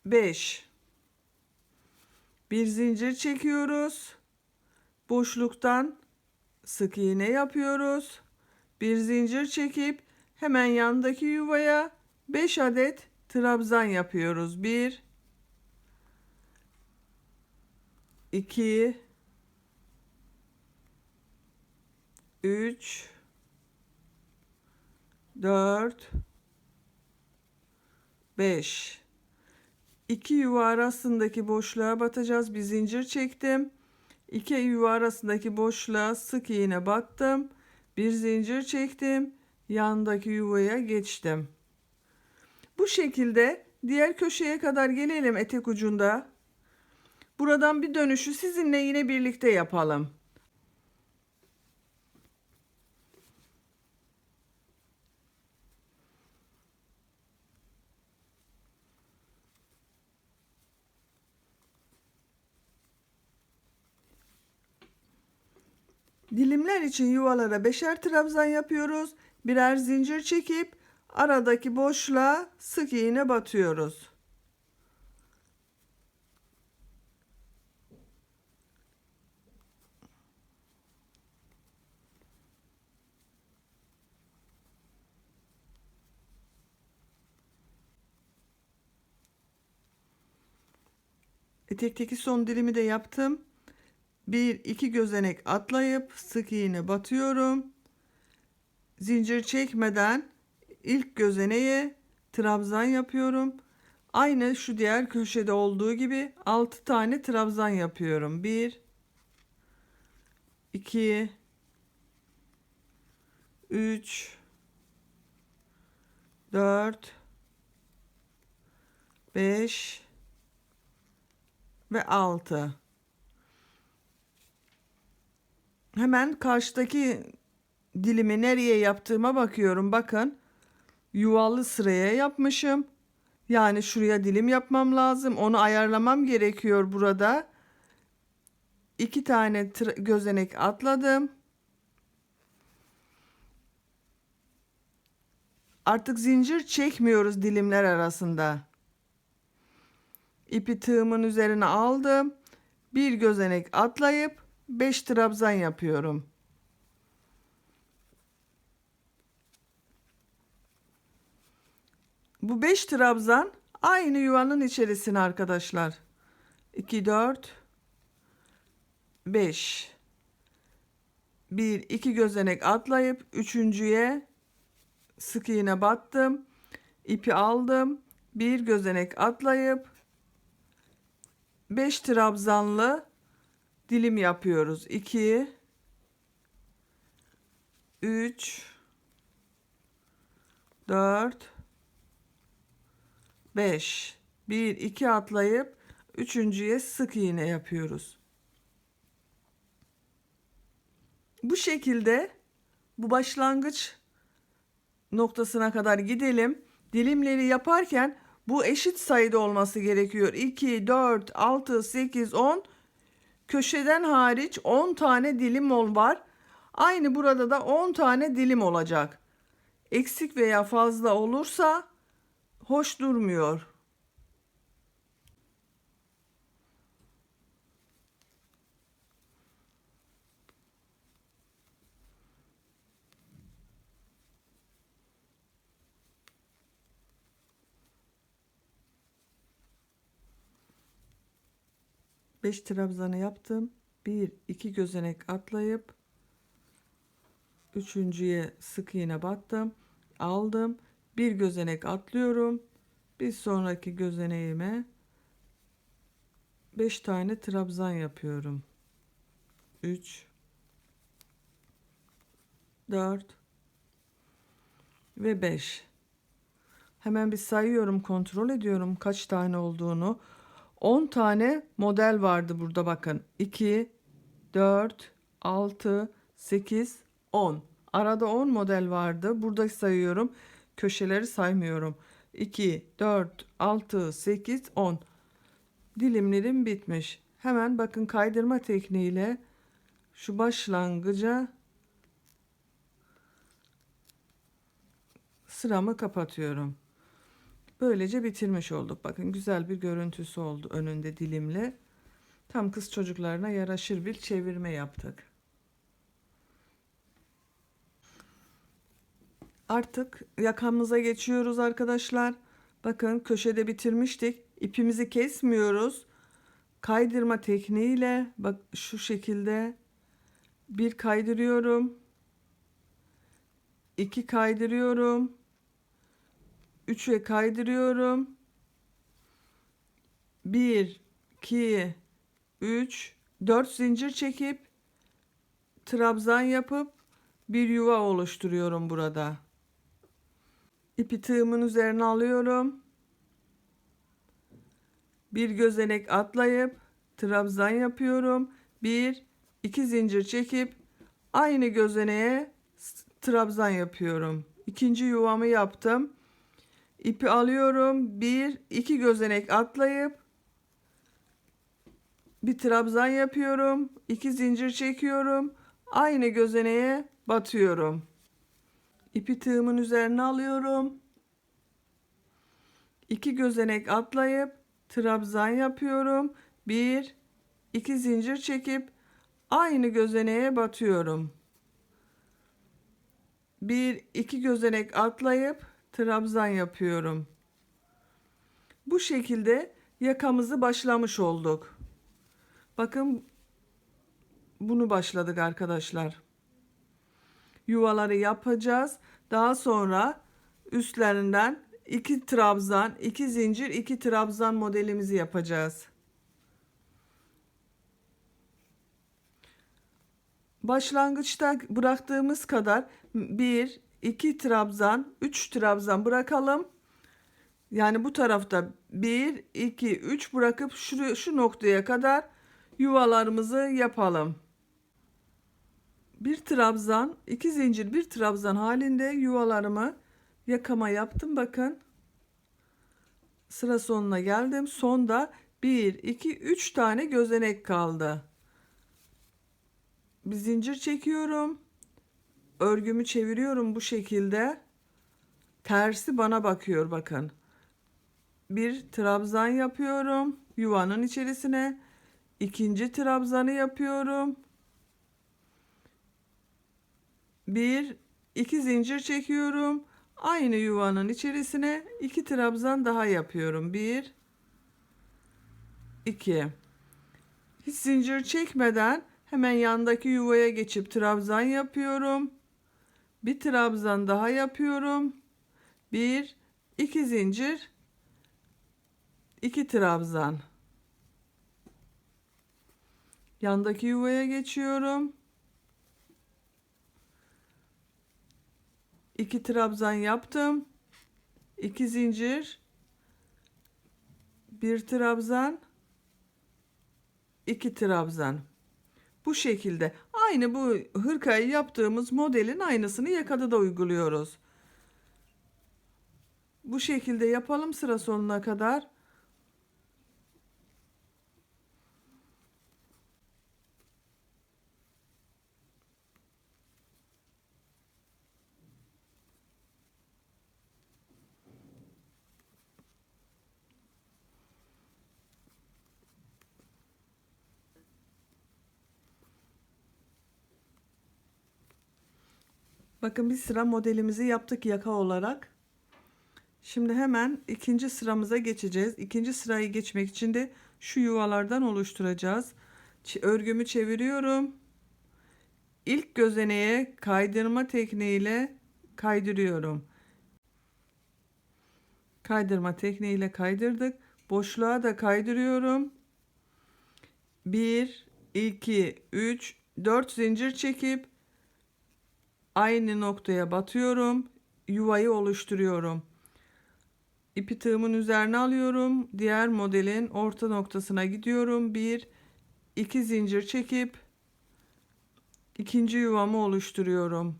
Speaker 1: 5. Bir zincir çekiyoruz. Boşluktan sık iğne yapıyoruz. Bir zincir çekip hemen yandaki yuvaya 5 adet trabzan yapıyoruz. 1, 2, 3, 4, 5. 2 yuva arasındaki boşluğa batacağız. Bir zincir çektim. 2 yuva arasındaki boşluğa sık iğne battım. Bir zincir çektim. Yandaki yuvaya geçtim. Bu şekilde diğer köşeye kadar gelelim etek ucunda. Buradan bir dönüşü sizinle yine birlikte yapalım. Dilimler için yuvalara 5'er trabzan yapıyoruz. Birer zincir çekip aradaki boşluğa sık iğne batıyoruz. Etekteki son dilimi de yaptım. Bir iki gözenek atlayıp sık iğne batıyorum. Zincir çekmeden ilk gözeneğe trabzan yapıyorum. Aynı şu diğer köşede olduğu gibi 6 tane trabzan yapıyorum. 1, 2, 3, 4, 5 ve 6. Hemen karşıdaki dilimi nereye yaptığıma bakıyorum. Bakın yuvalı sıraya yapmışım. Yani şuraya dilim yapmam lazım. Onu ayarlamam gerekiyor burada. 2 tane gözenek atladım. Artık zincir çekmiyoruz dilimler arasında. İpi tığımın üzerine aldım. Bir gözenek atlayıp 5 trabzan yapıyorum. Bu 5 trabzan aynı yuvanın içerisine arkadaşlar. 2, 4, 5. 1, 2 gözenek atlayıp üçüncüye sık iğne battım. İpi aldım. Bir gözenek atlayıp 5 trabzanlı dilim yapıyoruz. 2 3 4 5. 1 2 atlayıp üçüncüye sık iğne yapıyoruz. Bu şekilde bu başlangıç noktasına kadar gidelim. Dilimleri yaparken bu eşit sayıda olması gerekiyor. 2, 4, 6, 8, 10. Köşeden hariç 10 tane dilim var. Aynı burada da 10 tane dilim olacak. Eksik veya fazla olursa hoş durmuyor. Beş trabzanı yaptım. 1 2 gözenek atlayıp üçüncüye sık iğne battım. Aldım. Bir gözenek atlıyorum. Bir sonraki gözeneğime 5 tane trabzan yapıyorum. 3 4 ve 5. Hemen bir sayıyorum, kontrol ediyorum kaç tane olduğunu. 10 tane model vardı burada, bakın. 2 4 6 8 10. Arada 10 model vardı. Burada sayıyorum. Köşeleri saymıyorum. 2 4 6 8 10. Dilimlerim bitmiş. Hemen bakın, kaydırma tekniğiyle şu başlangıca sıramı kapatıyorum. Böylece bitirmiş olduk. Bakın, güzel bir görüntüsü oldu önünde dilimle. Tam kız çocuklarına yaraşır bir çevirme yaptık. Artık yakamıza geçiyoruz arkadaşlar. Bakın, köşede bitirmiştik. İpimizi kesmiyoruz. Kaydırma tekniğiyle bak şu şekilde bir kaydırıyorum. 2 kaydırıyorum. 3'e kaydırıyorum. 1 2 3 4 zincir çekip trabzan yapıp bir yuva oluşturuyorum burada. İpi tığımın üzerine alıyorum. Bir gözenek atlayıp trabzan yapıyorum. 1 2 zincir çekip aynı gözeneğe trabzan yapıyorum. İkinci yuvamı yaptım. İpi alıyorum. 1 2 gözenek atlayıp bir trabzan yapıyorum. 2 zincir çekiyorum. Aynı gözeneğe batıyorum. İpi tığımın üzerine alıyorum. 2 gözenek atlayıp trabzan yapıyorum. 1 2 zincir çekip aynı gözeneğe batıyorum. 1 2 gözenek atlayıp trabzan yapıyorum. Bu şekilde yakamızı başlamış olduk. Bakın, bunu başladık arkadaşlar. Yuvaları yapacağız. Daha sonra üstlerinden 2 trabzan, 2 zincir, 2 trabzan modelimizi yapacağız. Başlangıçta bıraktığımız kadar 1 2 trabzan, 3 trabzan bırakalım. Yani bu tarafta 1 2 3 bırakıp şu noktaya kadar yuvalarımızı yapalım. Bir trabzan, 2 zincir, bir trabzan halinde yuvalarımı yakama yaptım. Bakın, sıra sonuna geldim. Sonda 1 2 3 tane gözenek kaldı. Bir zincir çekiyorum. Örgümü çeviriyorum bu şekilde. Tersi bana bakıyor, bakın. Bir trabzan yapıyorum yuvanın içerisine. İkinci trabzanı yapıyorum. 1 2 zincir çekiyorum. Aynı yuvanın içerisine 2 trabzan daha yapıyorum. 1 2. Hiç zincir çekmeden hemen yandaki yuvaya geçip trabzan yapıyorum. Bir trabzan daha yapıyorum. 1 2 zincir, 2 trabzan. Yandaki yuvaya geçiyorum. 2 trabzan yaptım. 2 zincir, 1 trabzan, 2 trabzan. Bu şekilde aynı bu hırkayı yaptığımız modelin aynısını yakada da uyguluyoruz. Bu şekilde yapalım sıra sonuna kadar. Bakın bir sıra modelimizi yaptık yaka olarak. Şimdi hemen ikinci sıramıza geçeceğiz. İkinci sırayı geçmek için de şu yuvalardan oluşturacağız. Örgümü çeviriyorum. İlk gözeneğe kaydırma tekniğiyle kaydırıyorum. Kaydırma tekniğiyle kaydırdık. Boşluğa da kaydırıyorum. 1, 2, 3, 4 zincir çekip aynı noktaya batıyorum. Yuvayı oluşturuyorum. İpi tığımın üzerine alıyorum. Diğer modelin orta noktasına gidiyorum. 1, 2 zincir çekip ikinci yuvamı oluşturuyorum.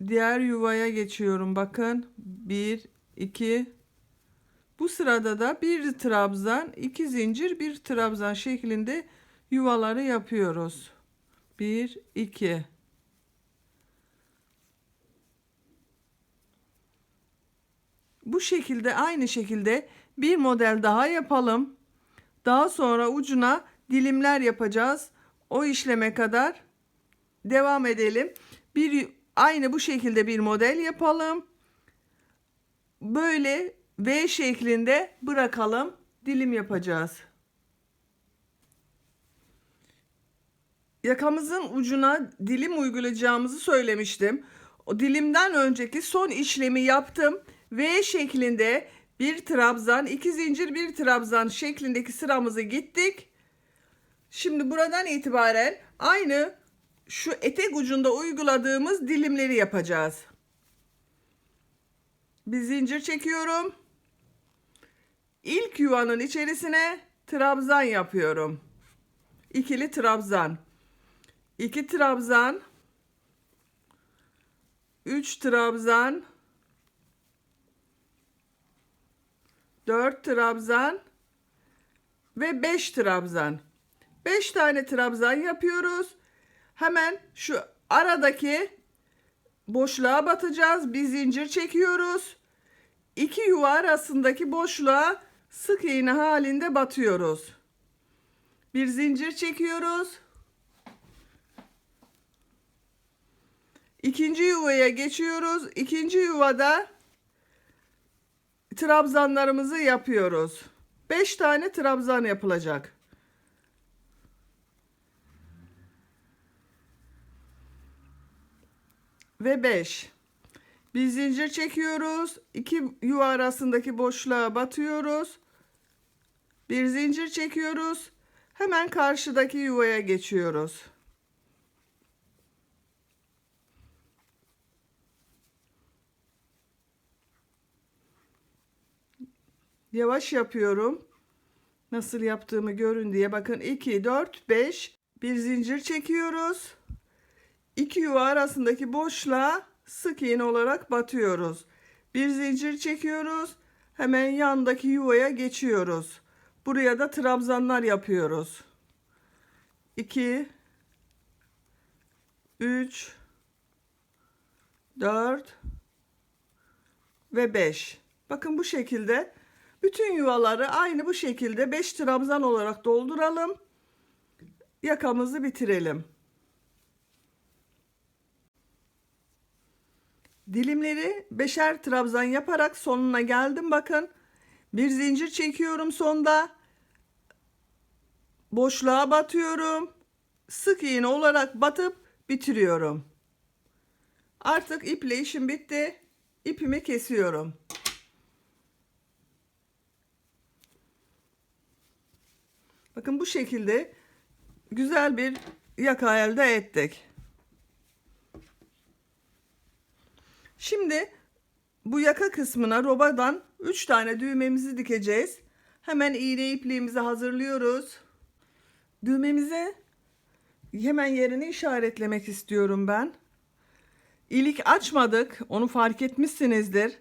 Speaker 1: Diğer yuvaya geçiyorum. Bakın 1, 2. Bu sırada da bir trabzan, 2 zincir, bir trabzan şeklinde yuvaları yapıyoruz. 1, 2. Bu şekilde aynı şekilde bir model daha yapalım. Daha sonra ucuna dilimler yapacağız. O işleme kadar devam edelim. Aynı bu şekilde bir model yapalım. Böyle V şeklinde bırakalım. Dilim yapacağız. Yakamızın ucuna dilim uygulayacağımızı söylemiştim. O dilimden önceki son işlemi yaptım. V şeklinde bir trabzan, 2 zincir, bir trabzan şeklindeki sıramızı gittik. Şimdi buradan itibaren aynı şu etek ucunda uyguladığımız dilimleri yapacağız. Bir zincir çekiyorum. İlk yuvanın içerisine trabzan yapıyorum. İkili trabzan. 2 trabzan. 3 trabzan. 4 trabzan ve 5 trabzan. 5 tane trabzan yapıyoruz. Hemen şu aradaki boşluğa batacağız. Bir zincir çekiyoruz. 2 yuva arasındaki boşluğa sık iğne halinde batıyoruz. Bir zincir çekiyoruz. İkinci yuvaya geçiyoruz. İkinci yuvada trabzanlarımızı yapıyoruz. 5 tane trabzan yapılacak. Ve 5. Bir zincir çekiyoruz. 2 yuva arasındaki boşluğa batıyoruz. Bir zincir çekiyoruz. Hemen karşıdaki yuvaya geçiyoruz. Yavaş yapıyorum. Nasıl yaptığımı görün diye. Bakın 2, 4, 5. Bir zincir çekiyoruz. 2 yuva arasındaki boşluğa sık iğne olarak batıyoruz. Bir zincir çekiyoruz. Hemen yandaki yuvaya geçiyoruz. Buraya da trabzanlar yapıyoruz. 2, 3, 4 ve 5. Bakın bu şekilde bütün yuvaları aynı bu şekilde 5 trabzan olarak dolduralım. Yakamızı bitirelim. Dilimleri 5'er trabzan yaparak sonuna geldim. Bakın bir zincir çekiyorum sonda. Boşluğa batıyorum. Sık iğne olarak batıp bitiriyorum. Artık iple işim bitti. İpimi kesiyorum. Bakın bu şekilde güzel bir yaka elde ettik. Şimdi bu yaka kısmına robadan 3 tane düğmemizi dikeceğiz. Hemen iğne ipliğimizi hazırlıyoruz. Düğmemize hemen yerini işaretlemek istiyorum ben. İlik açmadık, onu fark etmişsinizdir.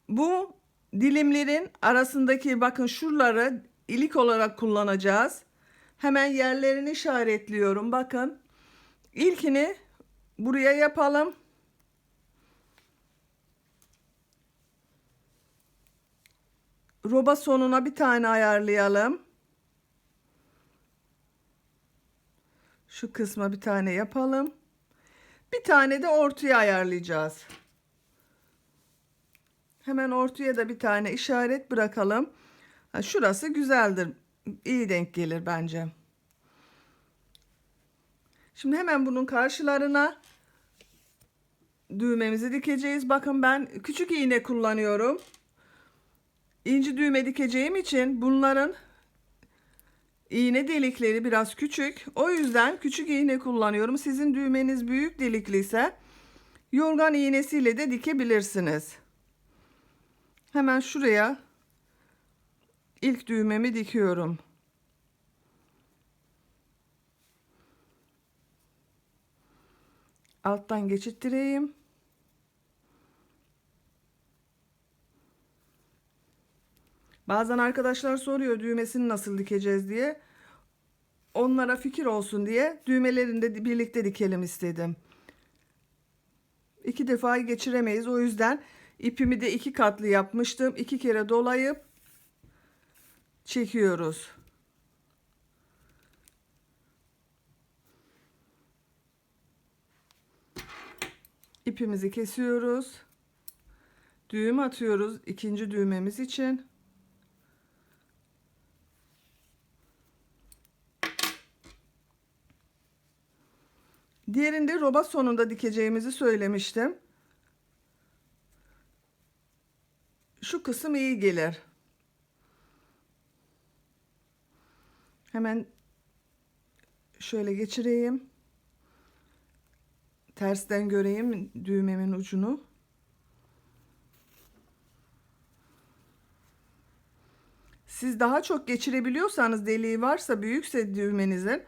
Speaker 1: Bu dilimlerin arasındaki bakın şuraları ilik olarak kullanacağız. Hemen yerlerini işaretliyorum. Bakın ilkini buraya yapalım. Roba sonuna bir tane ayarlayalım. Şu kısma bir tane yapalım. Bir tane de ortaya ayarlayacağız. Hemen ortaya da bir tane işaret bırakalım. Şurası güzeldir. İyi denk gelir bence. Şimdi hemen bunun karşılarına düğmemizi dikeceğiz. Bakın ben küçük iğne kullanıyorum. İnci düğme dikeceğim için bunların iğne delikleri biraz küçük. O yüzden küçük iğne kullanıyorum. Sizin düğmeniz büyük delikliyse yorgan iğnesiyle de dikebilirsiniz. Hemen şuraya ilk düğmemi dikiyorum. Alttan geçittireyim. Bazen arkadaşlar soruyor düğmesini nasıl dikeceğiz diye. Onlara fikir olsun diye düğmelerini de birlikte dikelim istedim. 2 defa geçiremeyiz. O yüzden ipimi de 2 katlı yapmıştım. 2 kere dolayıp çekiyoruz. İpimizi kesiyoruz. Düğüm atıyoruz ikinci düğmemiz için. Diğerinde roba sonunda dikeceğimizi söylemiştim. Şu kısım iyi gelir. Hemen şöyle geçireyim. Tersten göreyim düğmemin ucunu. Siz daha çok geçirebiliyorsanız, deliği varsa, büyükse düğmenizin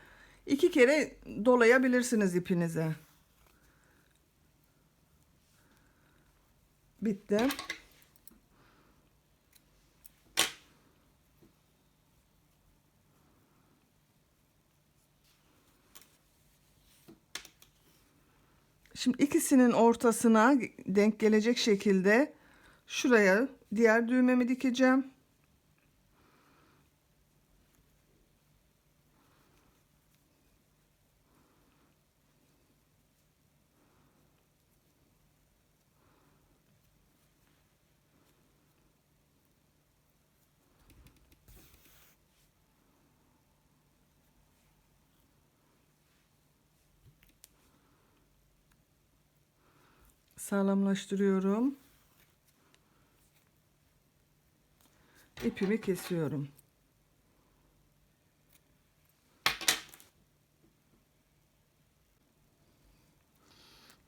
Speaker 1: 2 kere dolayabilirsiniz ipinize. Bitti. Şimdi ikisinin ortasına denk gelecek şekilde şuraya diğer düğmemi dikeceğim. Sağlamlaştırıyorum. İpimi kesiyorum.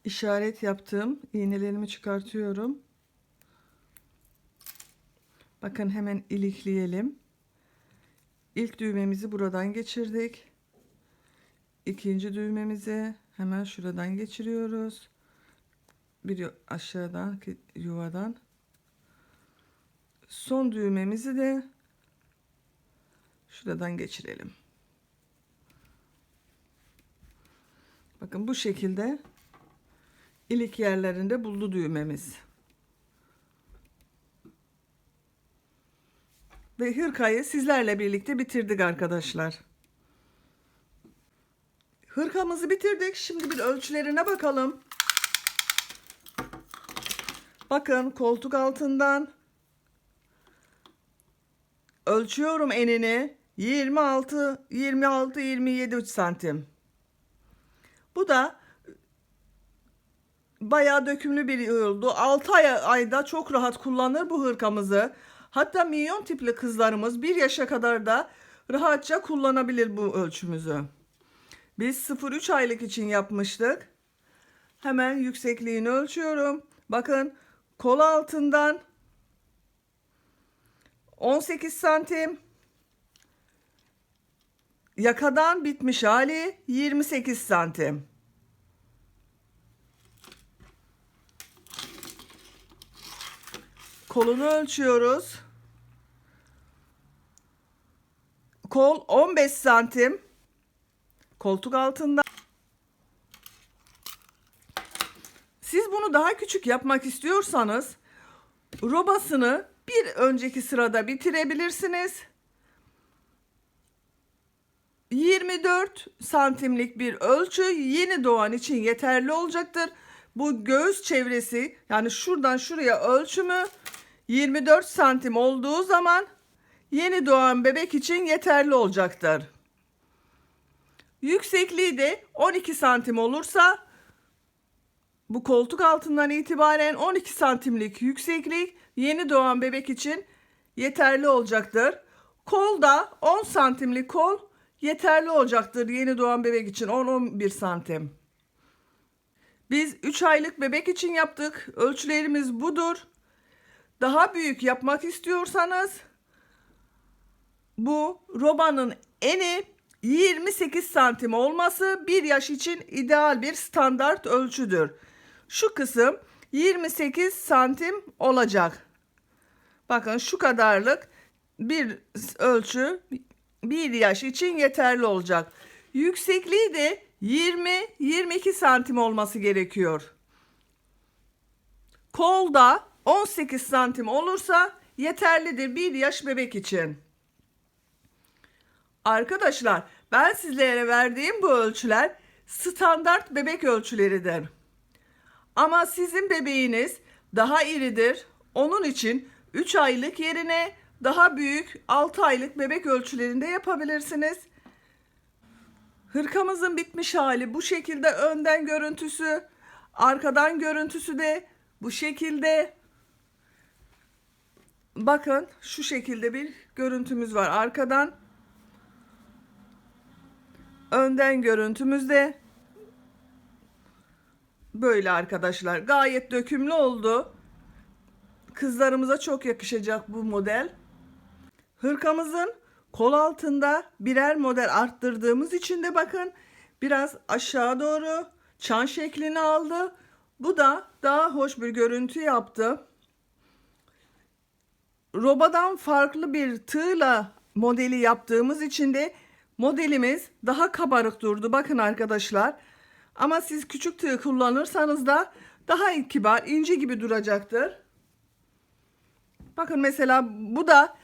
Speaker 1: İşaret yaptım. İğnelerimi çıkartıyorum. Bakın hemen ilikleyelim. İlk düğmemizi buradan geçirdik. İkinci düğmemizi hemen şuradan geçiriyoruz. Bir aşağıdan yuvadan. Son düğmemizi de şuradan geçirelim. Bakın bu şekilde ilik yerlerinde buldu düğmemiz. Ve hırkayı sizlerle birlikte bitirdik arkadaşlar. Hırkamızı bitirdik. Şimdi bir ölçülerine bakalım. Bakın koltuk altından ölçüyorum enini 26-27 santim. Bu da bayağı dökümlü bir oldu. 6 ayda çok rahat kullanır bu hırkamızı. Hatta minyon tipli kızlarımız 1 yaşa kadar da rahatça kullanabilir bu ölçümüzü. Biz 0-3 aylık için yapmıştık. Hemen yüksekliğini ölçüyorum. Bakın, kol altından 18 santim. Yakadan bitmiş hali 28 santim. Kolunu ölçüyoruz. Kol 15 santim. Koltuk altında. Siz bunu daha küçük yapmak istiyorsanız robasını bir önceki sırada bitirebilirsiniz. 24 santimlik bir ölçü yeni doğan için yeterli olacaktır. Bu göğüs çevresi, yani şuradan şuraya ölçümü 24 santim olduğu zaman yeni doğan bebek için yeterli olacaktır. Yüksekliği de 12 santim olursa bu koltuk altından itibaren 12 santimlik yükseklik yeni doğan bebek için yeterli olacaktır. Kol da 10 santimlik kol yeterli olacaktır yeni doğan bebek için, 10-11 santim. Biz 3 aylık bebek için yaptık. Ölçülerimiz budur. Daha büyük yapmak istiyorsanız bu robanın eni 28 santim olması 1 yaş için ideal bir standart ölçüdür. Şu kısım 28 santim olacak. Bakın, şu kadarlık bir ölçü 1 yaş için yeterli olacak. Yüksekliği de 20-22 santim olması gerekiyor. Kolda 18 santim olursa yeterlidir 1 yaş bebek için. Arkadaşlar, ben sizlere verdiğim bu ölçüler standart bebek ölçüleridir. Ama sizin bebeğiniz daha iridir. Onun için 3 aylık yerine daha büyük 6 aylık bebek ölçülerinde yapabilirsiniz. Hırkamızın bitmiş hali bu şekilde, önden görüntüsü, arkadan görüntüsü de bu şekilde. Bakın, şu şekilde bir görüntümüz var arkadan. Önden görüntümüz de böyle arkadaşlar. Gayet dökümlü oldu. Kızlarımıza çok yakışacak bu model. Hırkamızın kol altında birer model arttırdığımız için de bakın biraz aşağı doğru çan şeklini aldı. Bu da daha hoş bir görüntü yaptı. Robadan farklı bir tığla modeli yaptığımız için de modelimiz daha kabarık durdu. Bakın arkadaşlar. Ama siz küçük tığ kullanırsanız da daha kibar, ince gibi duracaktır. Bakın mesela bu da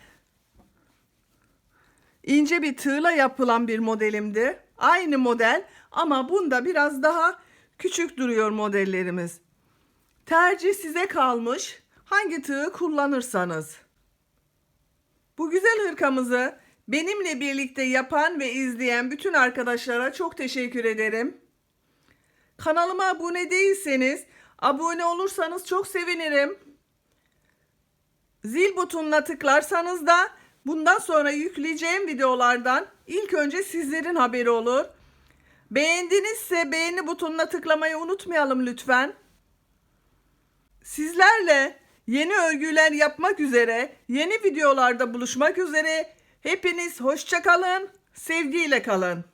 Speaker 1: ince bir tığla yapılan bir modelimdi. Aynı model ama bunda biraz daha küçük duruyor modellerimiz. Tercih size kalmış. Hangi tığı kullanırsanız. Bu güzel hırkamızı benimle birlikte yapan ve izleyen bütün arkadaşlara çok teşekkür ederim. Kanalıma abone değilseniz abone olursanız çok sevinirim. Zil butonuna tıklarsanız da bundan sonra yükleyeceğim videolardan ilk önce sizlerin haberi olur. Beğendinizse beğeni butonuna tıklamayı unutmayalım lütfen. Sizlerle yeni örgüler yapmak üzere, yeni videolarda buluşmak üzere. Hepiniz hoşça kalın, sevgiyle kalın.